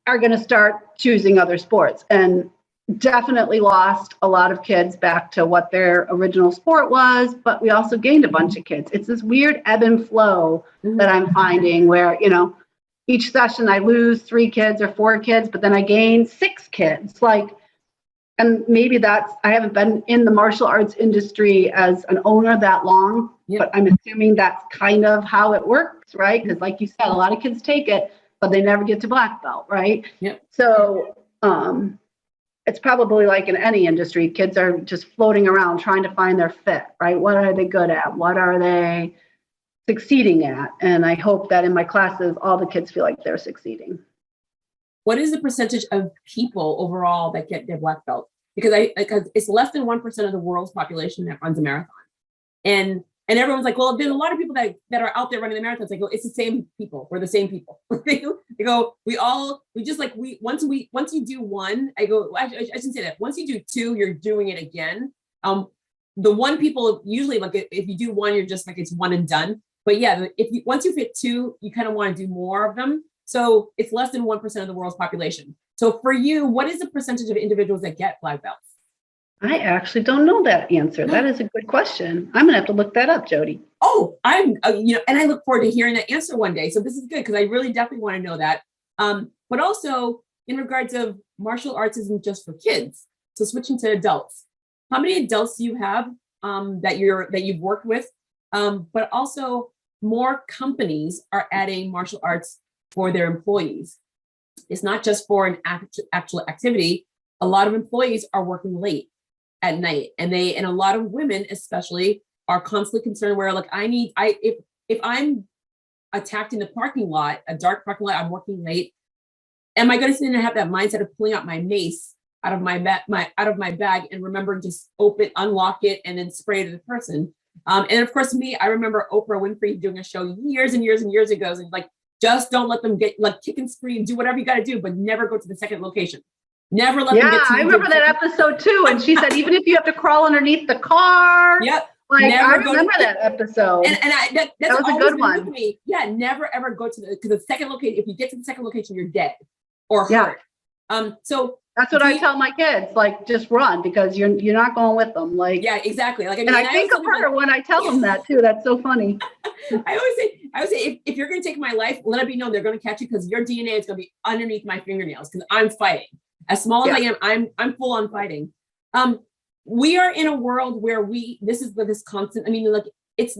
A: are going to start choosing other sports. And definitely lost a lot of kids back to what their original sport was, but we also gained a bunch of kids. It's this weird ebb and flow that I'm finding where, you know, each session I lose 3 kids or 4 kids, but then I gain 6 kids. Like, and maybe that's, I haven't been in the martial arts industry as an owner that long, but I'm assuming that's kind of how it works, right? Because like you said, a lot of kids take it, but they never get to black belt, right? So it's probably like in any industry, kids are just floating around trying to find their fit, right? What are they good at? What are they succeeding at? And I hope that in my classes, all the kids feel like they're succeeding.
B: What is the percentage of people overall that get their black belt? Because it's less than 1% of the world's population that runs a marathon. And everyone's like, well, there's a lot of people that are out there running the marathons. I go, it's the same people. We're the same people. They go, once you do one, I go, I shouldn't say that. Once you do 2, you're doing it again. The one people usually, like if you do 1, you're just like, it's one and done. But yeah, once you hit 2, you kind of want to do more of them. So it's less than 1% of the world's population. So for you, what is the percentage of individuals that get black belts?
A: I actually don't know that answer. That is a good question. I'm gonna have to look that up, Jodi.
B: Oh, I'm, and I look forward to hearing that answer one day. So this is good because I really definitely want to know that. But also in regards of martial arts isn't just for kids. So switching to adults, how many adults do you have that you've worked with? But also more companies are adding martial arts for their employees. It's not just for an actual activity. A lot of employees are working late at night, and a lot of women especially are constantly concerned where like if I'm attacked in the parking lot, a dark parking lot, I'm working late, am I going to sit and have that mindset of pulling out my mace out of my bag and remembering to unlock it and then spray it to the person? And of course I remember Oprah Winfrey doing a show years and years and years ago, and like, just don't let them get like kick and scream, do whatever you got to do, but never go to the second location. Never let them get to
A: I remember that episode too. And she said, even if you have to crawl underneath the car. Like, I remember that episode.
B: And that was a good one. With me. Yeah, never ever go to the second location. If you get to the second location, you're dead or hurt. So
A: that's what I tell my kids, like, just run because you're not going with them. Like,
B: yeah, exactly. Like,
A: I think of her when I tell them that too. That's so funny.
B: I always say, if you're going to take my life, let it be known they're going to catch you because your DNA is going to be underneath my fingernails because I'm fighting. As small as I am, I'm full on fighting. We are in a world where this constant. I mean, like it's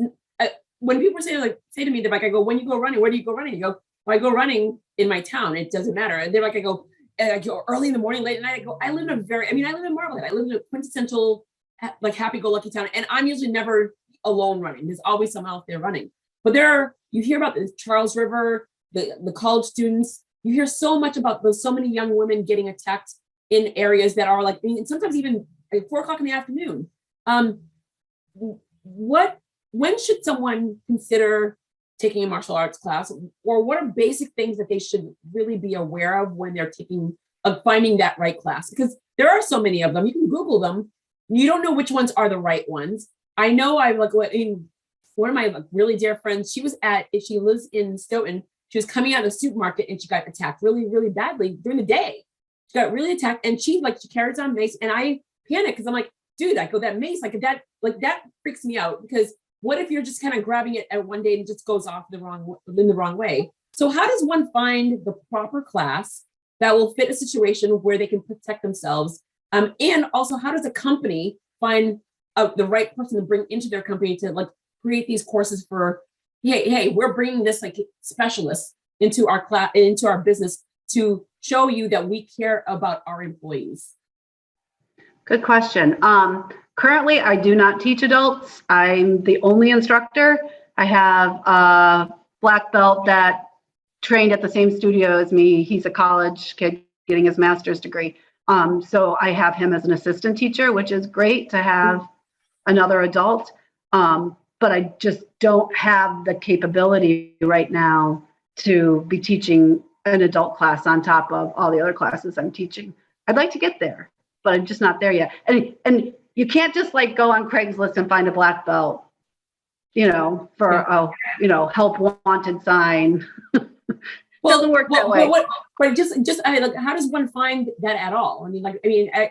B: when people say to me, they're like, I go, when you go running, where do you go running? You go, well, I go running in my town. It doesn't matter. And they're like, I go early in the morning, late at night. I go, I live in Marblehead. I live in a quintessential like happy-go-lucky town, and I'm usually never alone running. There's always someone else there running. But you hear about the Charles River, the college students. You hear so much about so many young women getting attacked in areas that are like, and sometimes even at 4:00 in the afternoon. When should someone consider taking a martial arts class, or what are basic things that they should really be aware of when they're finding that right class? Because there are so many of them. You can Google them. You don't know which ones are the right ones. I know one of my really dear friends, she lives in Stoughton. She was coming out of the supermarket and she got attacked really, really badly during the day. She got really attacked and she carries on mace, and I panic because I'm like, dude, that mace, that freaks me out because what if you're just kind of grabbing it at one day and it just goes off in the wrong way? So how does one find the proper class that will fit a situation where they can protect themselves? And also, how does a company find the right person to bring into their company to create these courses for, hey, we're bringing this specialist into our class, into our business to show you that we care about our employees?
A: Good question. Currently, I do not teach adults. I'm the only instructor. I have a black belt that trained at the same studio as me. He's a college kid getting his master's degree. So I have him as an assistant teacher, which is great to have another adult. But I just don't have the capability right now to be teaching an adult class on top of all the other classes I'm teaching. I'd like to get there, but I'm just not there yet. And you can't just like go on Craigslist and find a black belt, for a help wanted sign. Doesn't work that way.
B: But like, how does one find that at all?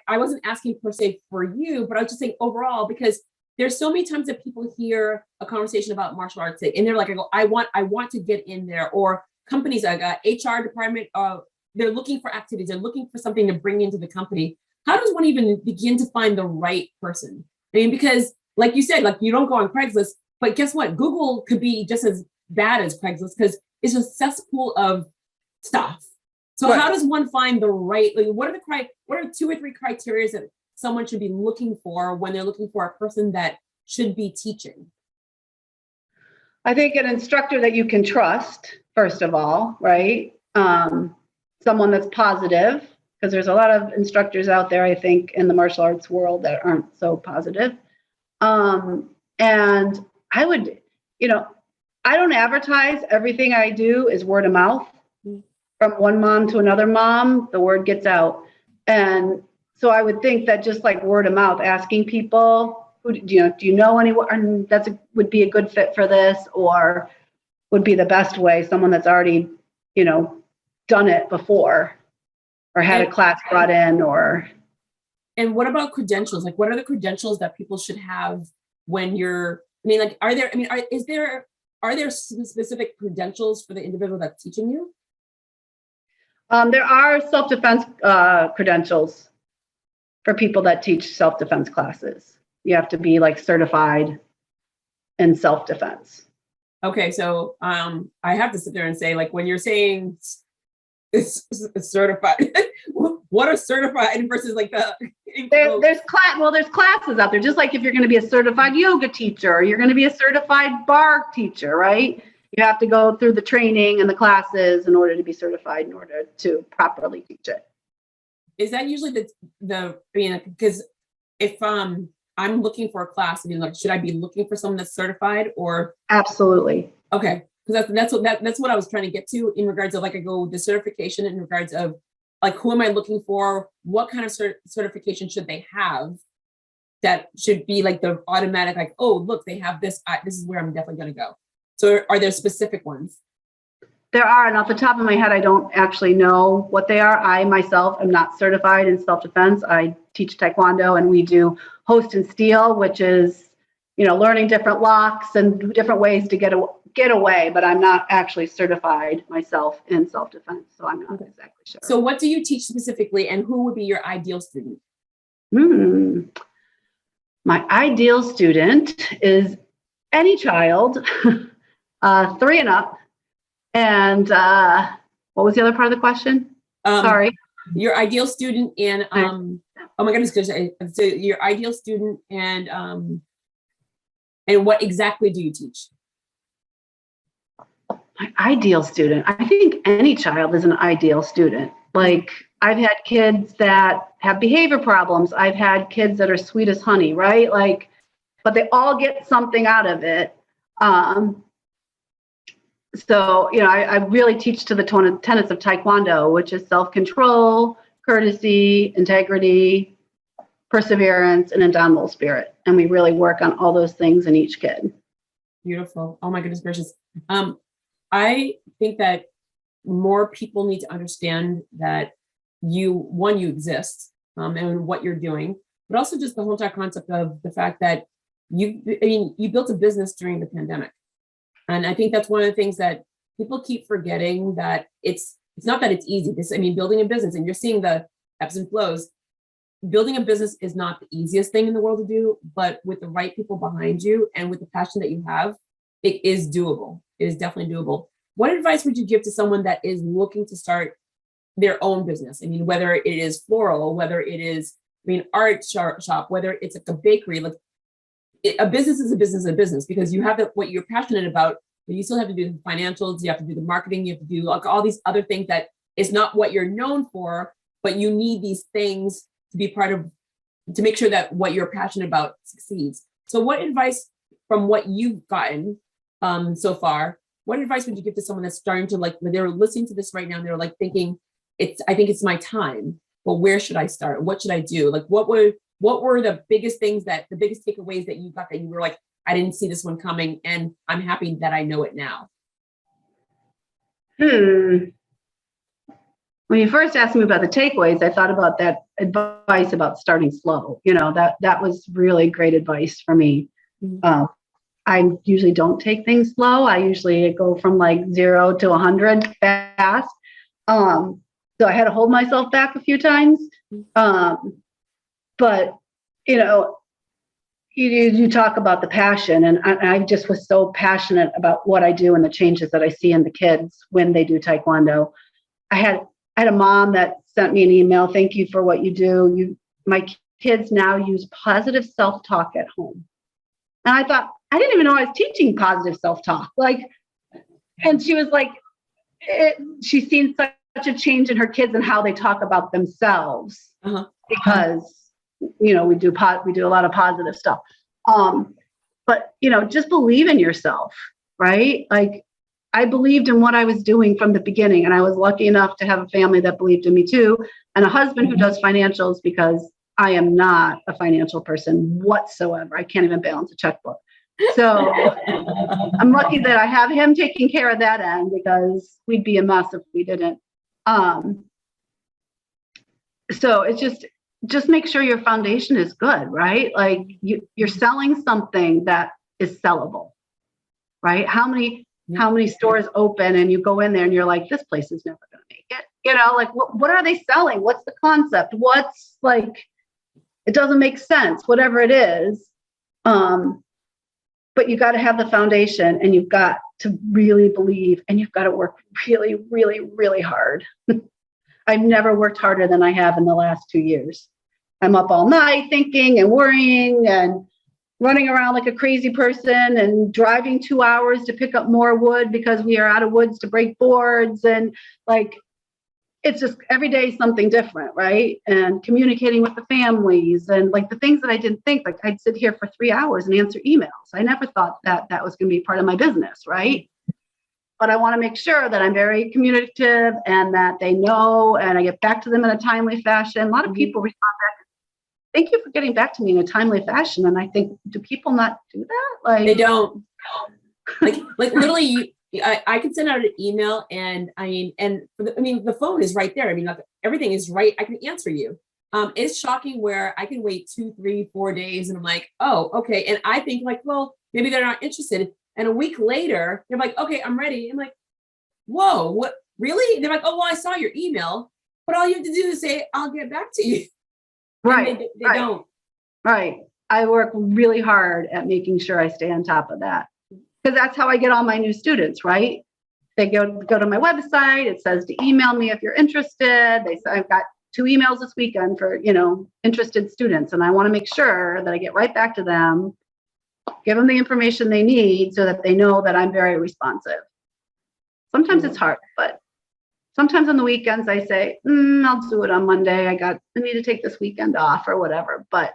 B: I wasn't asking per se for you, but I was just saying overall, because there's so many times that people hear a conversation about martial arts and they're like, I want to get in there, or companies like HR department, they're looking for activities, they're looking for something to bring into the company. How does one even begin to find the right person? Because like you said, like you don't go on Craigslist, but guess what? Google could be just as bad as Craigslist because it's a cesspool of stuff. So right. How does one find the right, like, what are 2 or 3 criteria that someone should be looking for when they're looking for a person that should be teaching?
A: I think an instructor that you can trust, first of all, right? Someone that's positive, because there's a lot of instructors out there, I think, in the martial arts world that aren't so positive. And I would, I don't advertise. Everything I do is word of mouth. From one mom to another mom, the word gets out. And so I would think that just like word of mouth, asking people, do you know anyone would be a good fit for this, or would be the best way, someone that's already, done it before, or had a class brought in, or.
B: And what about credentials? Like, what are the credentials that people should have when you're, are there specific credentials for the individual that's teaching you?
A: There are self-defense credentials for people that teach self-defense classes. You have to be like certified in self-defense. Okay,
B: so I have to sit there and say, like, when you're saying it's certified, what are certified versus like the
A: there's classes out there. Just like if you're going to be a certified yoga teacher, or you're going to be a certified bar teacher, right? You have to go through the training and the classes in order to be certified, in order to properly teach it.
B: Is that usually because if I'm looking for a class, should I be looking for someone that's certified, or?
A: Absolutely.
B: Okay, because that's what I was trying to get to in regards of, like, I go the certification in regards of, like, who am I looking for? What kind of certification should they have? That should be like the automatic, like, oh, look, they have this. This is where I'm definitely going to go. So are there specific ones?
A: There are, and off the top of my head, I don't actually know what they are. I myself am not certified in self-defense. I teach Taekwondo, and we do host and steal, which is, learning different locks and different ways to get away, but I'm not actually certified myself in self-defense, so I'm not exactly sure.
B: So what do you teach specifically, and who would be your ideal student?
A: My ideal student is any child, 3 and up. And what was the other part of the question? Sorry.
B: Your ideal student and oh my goodness, so your ideal student and what exactly do you teach?
A: My ideal student. I think any child is an ideal student. Like, I've had kids that have behavior problems. I've had kids that are sweet as honey, right? Like, but they all get something out of it. So, I really teach to the tenets of Taekwondo, which is self-control, courtesy, integrity, perseverance, and indomitable spirit. And we really work on all those things in each kid.
B: Beautiful. Oh my goodness gracious. I think that more people need to understand that you exist and what you're doing, but also just the whole entire concept of the fact that you built a business during the pandemic. And I think that's one of the things that people keep forgetting, that it's not that it's easy. Building a business, and you're seeing the ebbs and flows. Building a business is not the easiest thing in the world to do, but with the right people behind you and with the passion that you have, it is doable. It is definitely doable. What advice would you give to someone that is looking to start their own business? Whether it is floral, whether it is, art shop, whether it's like a bakery, like, a business is a business, because you have what you're passionate about, but you still have to do the financials, you have to do the marketing, you have to do like all these other things that is not what you're known for, but you need these things to be part of, to make sure that what you're passionate about succeeds. So what advice from what you've gotten so far what advice would you give to someone that's starting to like, they're listening to this right now and they're like thinking, I think it's my time, but where should I start? What should I do? Like, what were the biggest things the biggest takeaways that you got that you were like, I didn't see this one coming and I'm happy that I know it now?
A: When you first asked me about the takeaways, I thought about that advice about starting slow. That was really great advice for me. I usually don't take things slow. I usually go from like 0 to 100 fast. So I had to hold myself back a few times. But, you talk about the passion, and I just was so passionate about what I do and the changes that I see in the kids when they do Taekwondo. I had a mom that sent me an email. Thank you for what you do. My kids now use positive self-talk at home. And I thought, I didn't even know I was teaching positive self-talk. And she was like, she's seen such a change in her kids and how they talk about themselves because, we do a lot of positive stuff. But, just believe in yourself, right? Like, I believed in what I was doing from the beginning, and I was lucky enough to have a family that believed in me too, and a husband who does financials, because I am not a financial person whatsoever. I can't even balance a checkbook. So I'm lucky that I have him taking care of that end, because we'd be a mess if we didn't. So it's just make sure your foundation is good, right? Like you're selling something that is sellable, right? How many stores open and you go in there and you're like, this place is never going to make it. Like what are they selling? What's the concept? What's like, it doesn't make sense, whatever it is. But you got to have the foundation, and you've got to really believe, and you've got to work really, really, really hard. I've never worked harder than I have in the last 2 years. I'm up all night thinking and worrying and running around like a crazy person and driving 2 hours to pick up more wood because we are out of woods to break boards. And like, it's just every day something different, right? And communicating with the families and like the things that I didn't think, like I'd sit here for 3 hours and answer emails. I never thought that was going to be part of my business, right? But I want to make sure that I'm very communicative and that they know, and I get back to them in a timely fashion. A lot of people respond back, thank you for getting back to me in a timely fashion. And I think, do people not do that? Like,
B: they don't. Like literally, I can send out an email, and the phone is right there. Like, everything is right. I can answer you. It's shocking where I can wait 2, 3, 4 days, and I'm like, oh, okay. And I think like, well, maybe they're not interested. And a week later, they're like, okay, I'm ready. I'm like, whoa, what? Really? And they're like, oh, well, I saw your email, but all you have to do is say, I'll get back to you.
A: Right.
B: They don't.
A: Right. I work really hard at making sure I stay on top of that, because that's how I get all my new students, right? They go to my website. It says to email me if you're interested. They say I've got 2 emails this weekend for, interested students. And I want to make sure that I get right back to them, give them the information they need so that they know that I'm very responsive. Sometimes it's hard, but sometimes on the weekends I say, I'll do it on Monday. I need to take this weekend off or whatever, but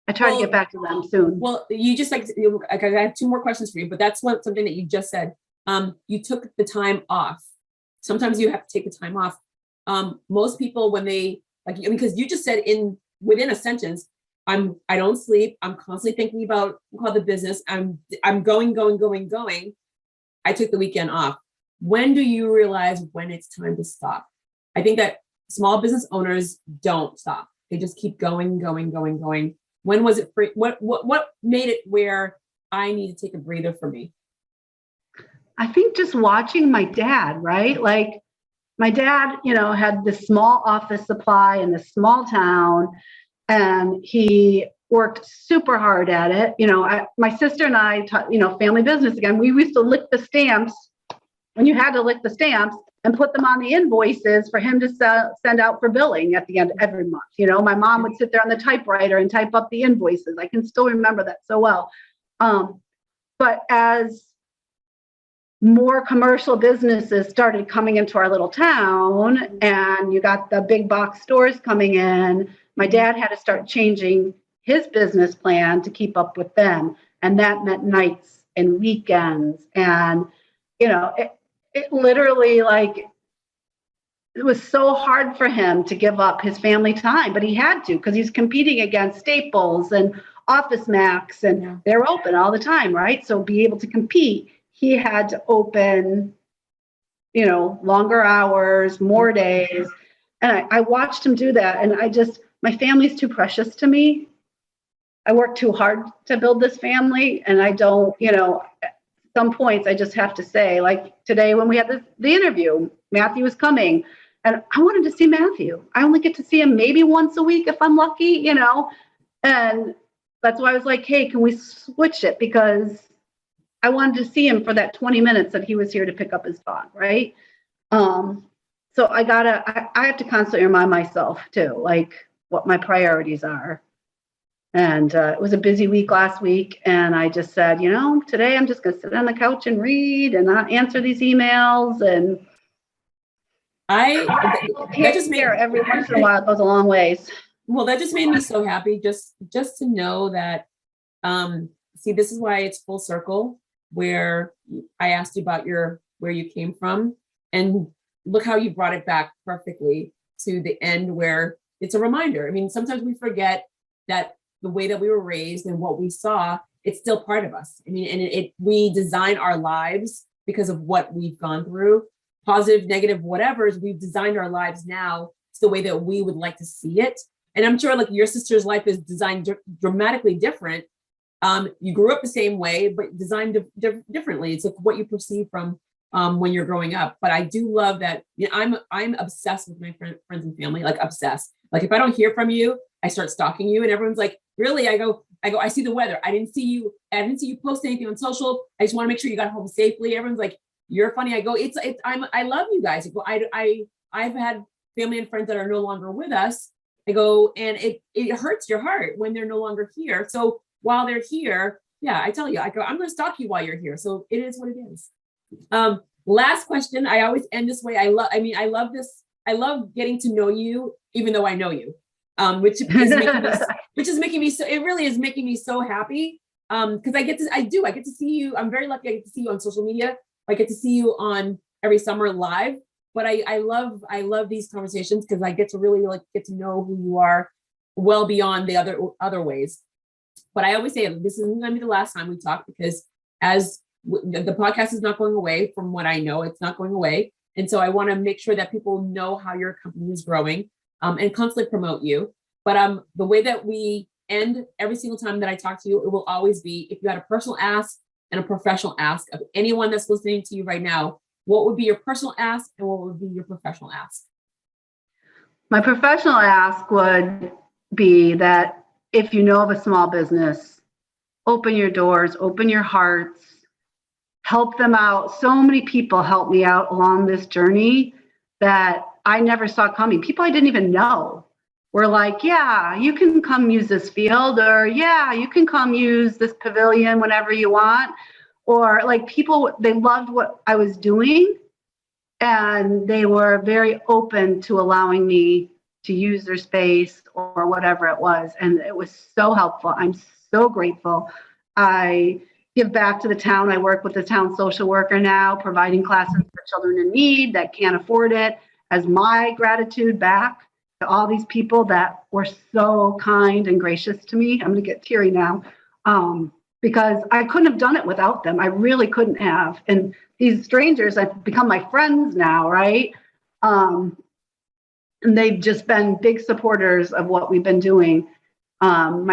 A: I try to get back to them soon.
B: Well, you just I have 2 more questions for you, but that's something that you just said. You took the time off. Sometimes you have to take the time off. Most people, when they because you just said within a sentence, I don't sleep. I'm constantly thinking about the business. I'm going. I took the weekend off. When do you realize when it's time to stop? I think that small business owners don't stop. They just keep going. When was it free? What made it where I need to take a breather for me?
A: I think just watching my dad, right? Like my dad, had this small office supply in this small town, and he worked super hard at it. My sister and I taught, family business again. We used to lick the stamps when you had to lick the stamps and put them on the invoices for him to send out for billing at the end of every month. My mom would sit there on the typewriter and type up the invoices. I can still remember that so well. But as more commercial businesses started coming into our little town, and you got the big box stores coming in, my dad had to start changing his business plan to keep up with them. And that meant nights and weekends. And it literally, like, it was so hard for him to give up his family time, but he had to, because he's competing against Staples and Office Max, and they're open all the time, right? So be able to compete, he had to open, longer hours, more days. And I watched him do that. And my family's too precious to me. I worked too hard to build this family. And I don't, at some points I just have to say, like today when we had the interview, Matthew was coming and I wanted to see Matthew. I only get to see him maybe once a week if I'm lucky, and that's why I was like, hey, can we switch it? Because I wanted to see him for that 20 minutes that he was here to pick up his dog, right? So I have to constantly remind myself too, like what my priorities are. And it was a busy week last week. And I just said, today I'm just going to sit on the couch and read and not answer these emails. And that just made every once in a while, it goes a long ways.
B: Well, that just made me so happy just to know that, see, this is why it's full circle, where I asked you about where you came from, and look how you brought it back perfectly to the end, where it's a reminder. I mean, sometimes we forget that the way that we were raised and what we saw, it's still part of us. I mean, and we design our lives because of what we've gone through, positive, negative, whatever. We've designed our lives now to the way that we would like to see it. And I'm sure like your sister's life is designed dramatically different. You grew up the same way, but designed differently. It's like what you perceive from when you're growing up. But I do love that. I'm obsessed with my friends and family, like obsessed. Like if I don't hear from you, I start stalking you, and everyone's like, really? I go, I see the weather. I didn't see you post anything on social. I just want to make sure you got home safely. Everyone's like, you're funny. I go, I love you guys. I go, I've had family and friends that are no longer with us. I go, and it hurts your heart when they're no longer here. So while they're here, yeah, I tell you, I go, I'm going to stalk you while you're here. So it is what it is. Last question. I always end this way. I love this. I love getting to know you, even though I know you, which is making me so, it really is making me so happy. Cause I get to see you. I'm very lucky. I get to see you on social media. I get to see you on every summer live, but I love these conversations because I get to really like get to know who you are well beyond the other ways. But I always say this isn't going to be the last time we talk, because as the podcast is not going away, from what I know, it's not going away. And so I want to make sure that people know how your company is growing, and constantly promote you. But the way that we end every single time that I talk to you, it will always be, if you had a personal ask and a professional ask of anyone that's listening to you right now, what would be your personal ask and what would be your professional ask?
A: My professional ask would be that if you know of a small business, open your doors, open your hearts, help them out. So many people helped me out along this journey that I never saw coming. People I didn't even know were like, yeah, you can come use this field, or yeah, you can come use this pavilion whenever you want. Or like people, they loved what I was doing, and they were very open to allowing me to use their space or whatever it was. And it was so helpful. I'm so grateful. I give back to the town. I work with the town social worker now, providing classes for children in need that can't afford it, as my gratitude back to all these people that were so kind and gracious to me. I'm going to get teary now, because I couldn't have done it without them. I really couldn't have. And these strangers have become my friends now, right? And they've just been big supporters of what we've been doing. Was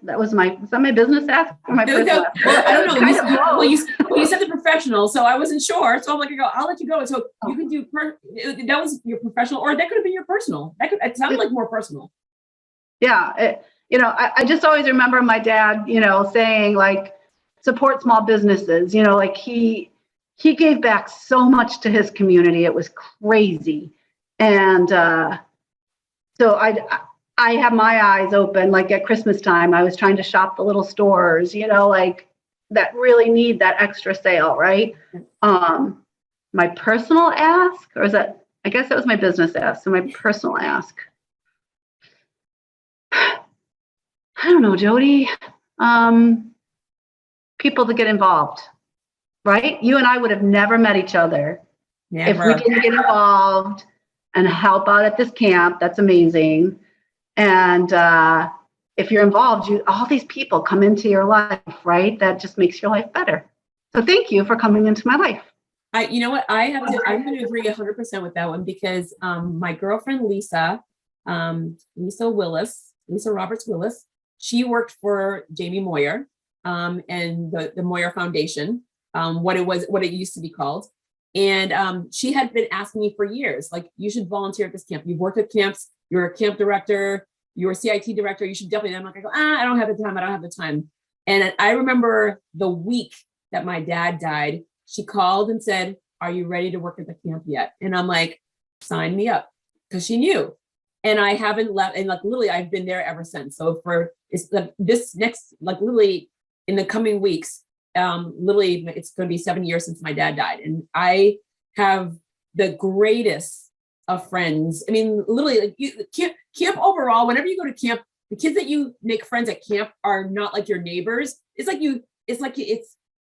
A: that my business ask or my personal ask?
B: Well, I don't know. You said the professional, so I wasn't sure. So I'm like, I'll let you go. So you can do that was your professional, or that could have been your personal. It sounded like more personal.
A: Yeah, I just always remember my dad, saying like, support small businesses. Like he gave back so much to his community. It was crazy, and so I have my eyes open. Like at Christmas time, I was trying to shop the little stores, like that really need that extra sale, right? My personal ask, or is that, I guess that was my business ask. So my personal ask, I don't know, Jodi, people to get involved. right? You and I would have never met each other if we
B: Never.
A: didn't get involved and help out at this camp. That's amazing. And if you're involved, all these people come into your life, right? That just makes your life better. So thank you for coming into my life.
B: You know what? I'm going to agree 100% with that one because my girlfriend Lisa Roberts Willis, she worked for Jamie Moyer and the Moyer Foundation, what it used to be called. And she had been asking me for years, like, you should volunteer at this camp. You've worked at camps. You're a camp director. You're a CIT director. You should definitely. And I'm like, I don't have the time. I don't have the time. And I remember the week that my dad died, she called and said, are you ready to work at the camp yet? And I'm like, sign me up, because she knew. And I haven't left. And like, literally, I've been there ever since. So literally in the coming weeks, literally it's going to be 7 years since my dad died. And I have the greatest of friends. I mean, literally, like camp overall, whenever you go to camp, the kids that you make friends at camp are not like your neighbors. It's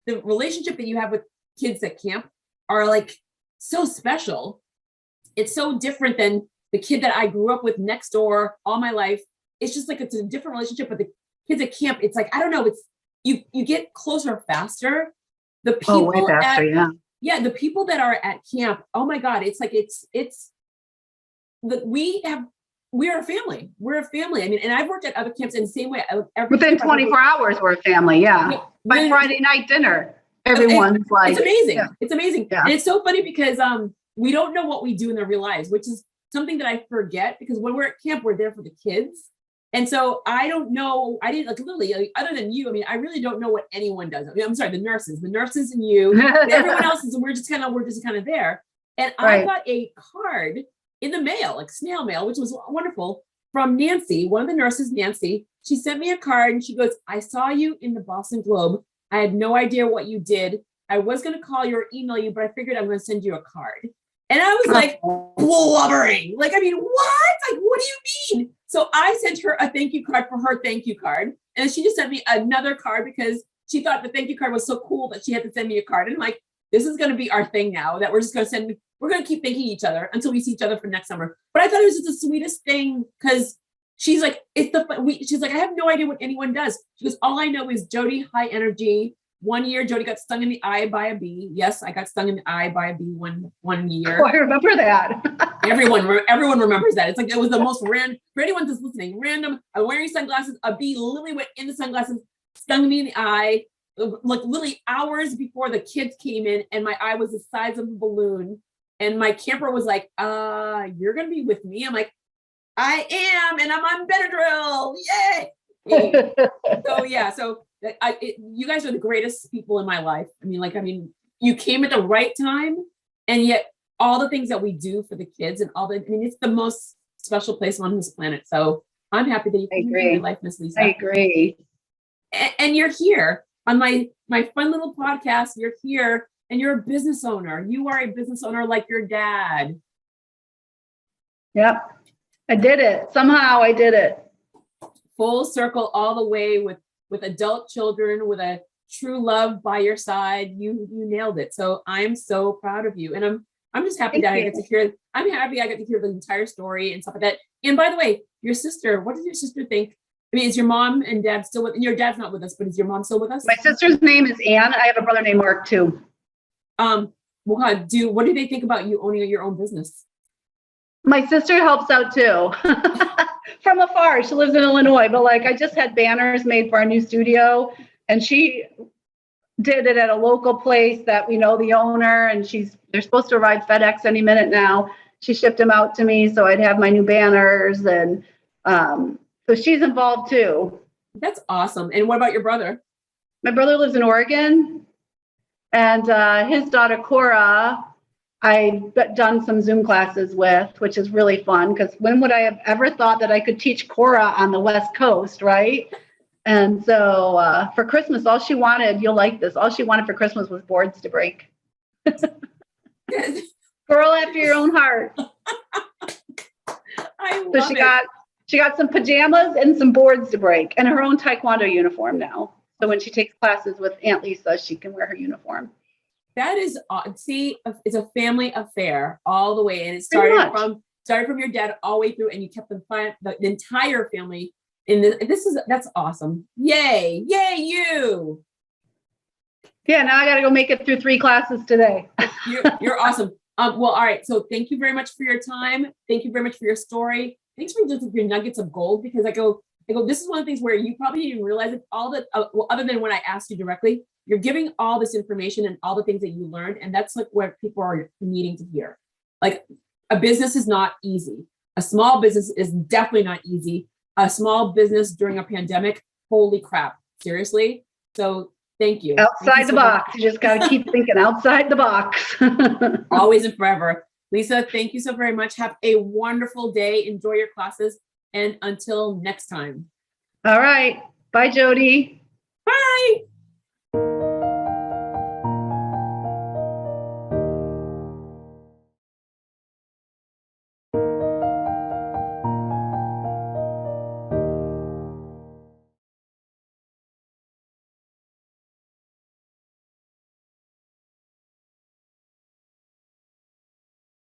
B: the relationship that you have with kids at camp are like so special. It's so different than the kid that I grew up with next door all my life. It's just like, it's a different relationship. But the kids at camp, it's like, I don't know, it's you get closer faster. The people
A: way faster,
B: the people that are at camp, oh my God, it's like we are a family. We're a family. I mean, and I've worked at other camps in the same way.
A: Within 24 hours, we're a family. Yeah. By Friday night dinner, everyone's like,
B: it's amazing.
A: Yeah.
B: It's amazing. Yeah. And it's so funny because we don't know what we do in their real lives, which is something that I forget, because when we're at camp, we're there for the kids. And so I don't know, I didn't, like, literally, like, other than you, I mean, I really don't know what anyone does. I mean, I'm sorry, the nurses and you, and everyone else is, we're just kind of there. And right. I got a card in the mail, like snail mail, which was wonderful, from Nancy, one of the nurses, Nancy. She sent me a card and she goes, I saw you in the Boston Globe. I had no idea what you did. I was going to call you or email you, but I figured I'm going to send you a card. And I was like blubbering. Like, I mean, what? Like, what do you mean? So I sent her a thank you card for her thank you card. And she just sent me another card because she thought the thank you card was so cool that she had to send me a card. And I'm like, this is going to be our thing now, that we're just going to we're going to keep thanking each other until we see each other for next summer. But I thought it was just the sweetest thing, because she's like, she's like, I have no idea what anyone does. She goes, all I know is Jodi, high energy. One year, Jodi got stung in the eye by a bee. Yes, I got stung in the eye by a bee one year.
A: Oh, I remember that.
B: Everyone remembers that. It's like, it was the most random, for anyone that's listening, random. I'm wearing sunglasses. A bee literally went in the sunglasses, stung me in the eye, like literally hours before the kids came in, and my eye was the size of a balloon. And my camper was like, you're going to be with me. I'm like, I am, and I'm on Benadryl. Yay. So you guys are the greatest people in my life. I mean, you came at the right time, and yet all the things that we do for the kids and it's the most special place on this planet. So I'm happy that you came into my life, Miss Lisa.
A: I agree.
B: And you're here on my fun little podcast. You're here, and you're a business owner. You are a business owner like your dad.
A: Yep. I did it. Somehow I did it.
B: Full circle all the way with adult children, with a true love by your side. You nailed it. So I'm so proud of you. And I'm just happy that I get to hear, I'm happy I get to hear the entire story and stuff like that. And by the way, your sister, what does your sister think? I mean, is your mom and dad still with, and your dad's not with us, but is your mom still with us?
A: My sister's name is Anne. I have a brother named Mark too.
B: What do they think about you owning your own business?
A: My sister helps out too. From afar. She lives in Illinois, but like, I just had banners made for our new studio, and she did it at a local place that we know the owner, and they're supposed to arrive FedEx any minute now. She shipped them out to me so I'd have my new banners, and so she's involved too.
B: That's awesome. And what about your brother?
A: My brother lives in Oregon, and his daughter Cora, I've done some Zoom classes with, which is really fun, because when would I have ever thought that I could teach Cora on the West Coast, right? And so for Christmas, all she wanted, you'll like this, all she wanted for Christmas was boards to break. Girl after your own heart. She got some pajamas and some boards to break, and her own Taekwondo uniform now. So when she takes classes with Aunt Lisa, she can wear her uniform.
B: That is, see, it's a family affair all the way. And it
A: Pretty
B: started from your dad all the way through, and you kept the entire family in this. That's awesome. Yay. Yay, you.
A: Yeah, now I got to go make it through 3 classes today.
B: You're awesome. Well, all right. So thank you very much for your time. Thank you very much for your story. Thanks for just your nuggets of gold, because I go, this is one of the things where you probably didn't even realize it, all that, well, other than when I asked you directly, you're giving all this information and all the things that you learned. And that's like what people are needing to hear. Like, a business is not easy. A small business is definitely not easy. A small business during a pandemic, holy crap, seriously. So thank you.
A: Outside the box. You just got to keep thinking outside the box.
B: Always and forever. Lisa, thank you so very much. Have a wonderful day. Enjoy your classes. And until next time.
A: All right. Bye, Jodi.
B: Bye.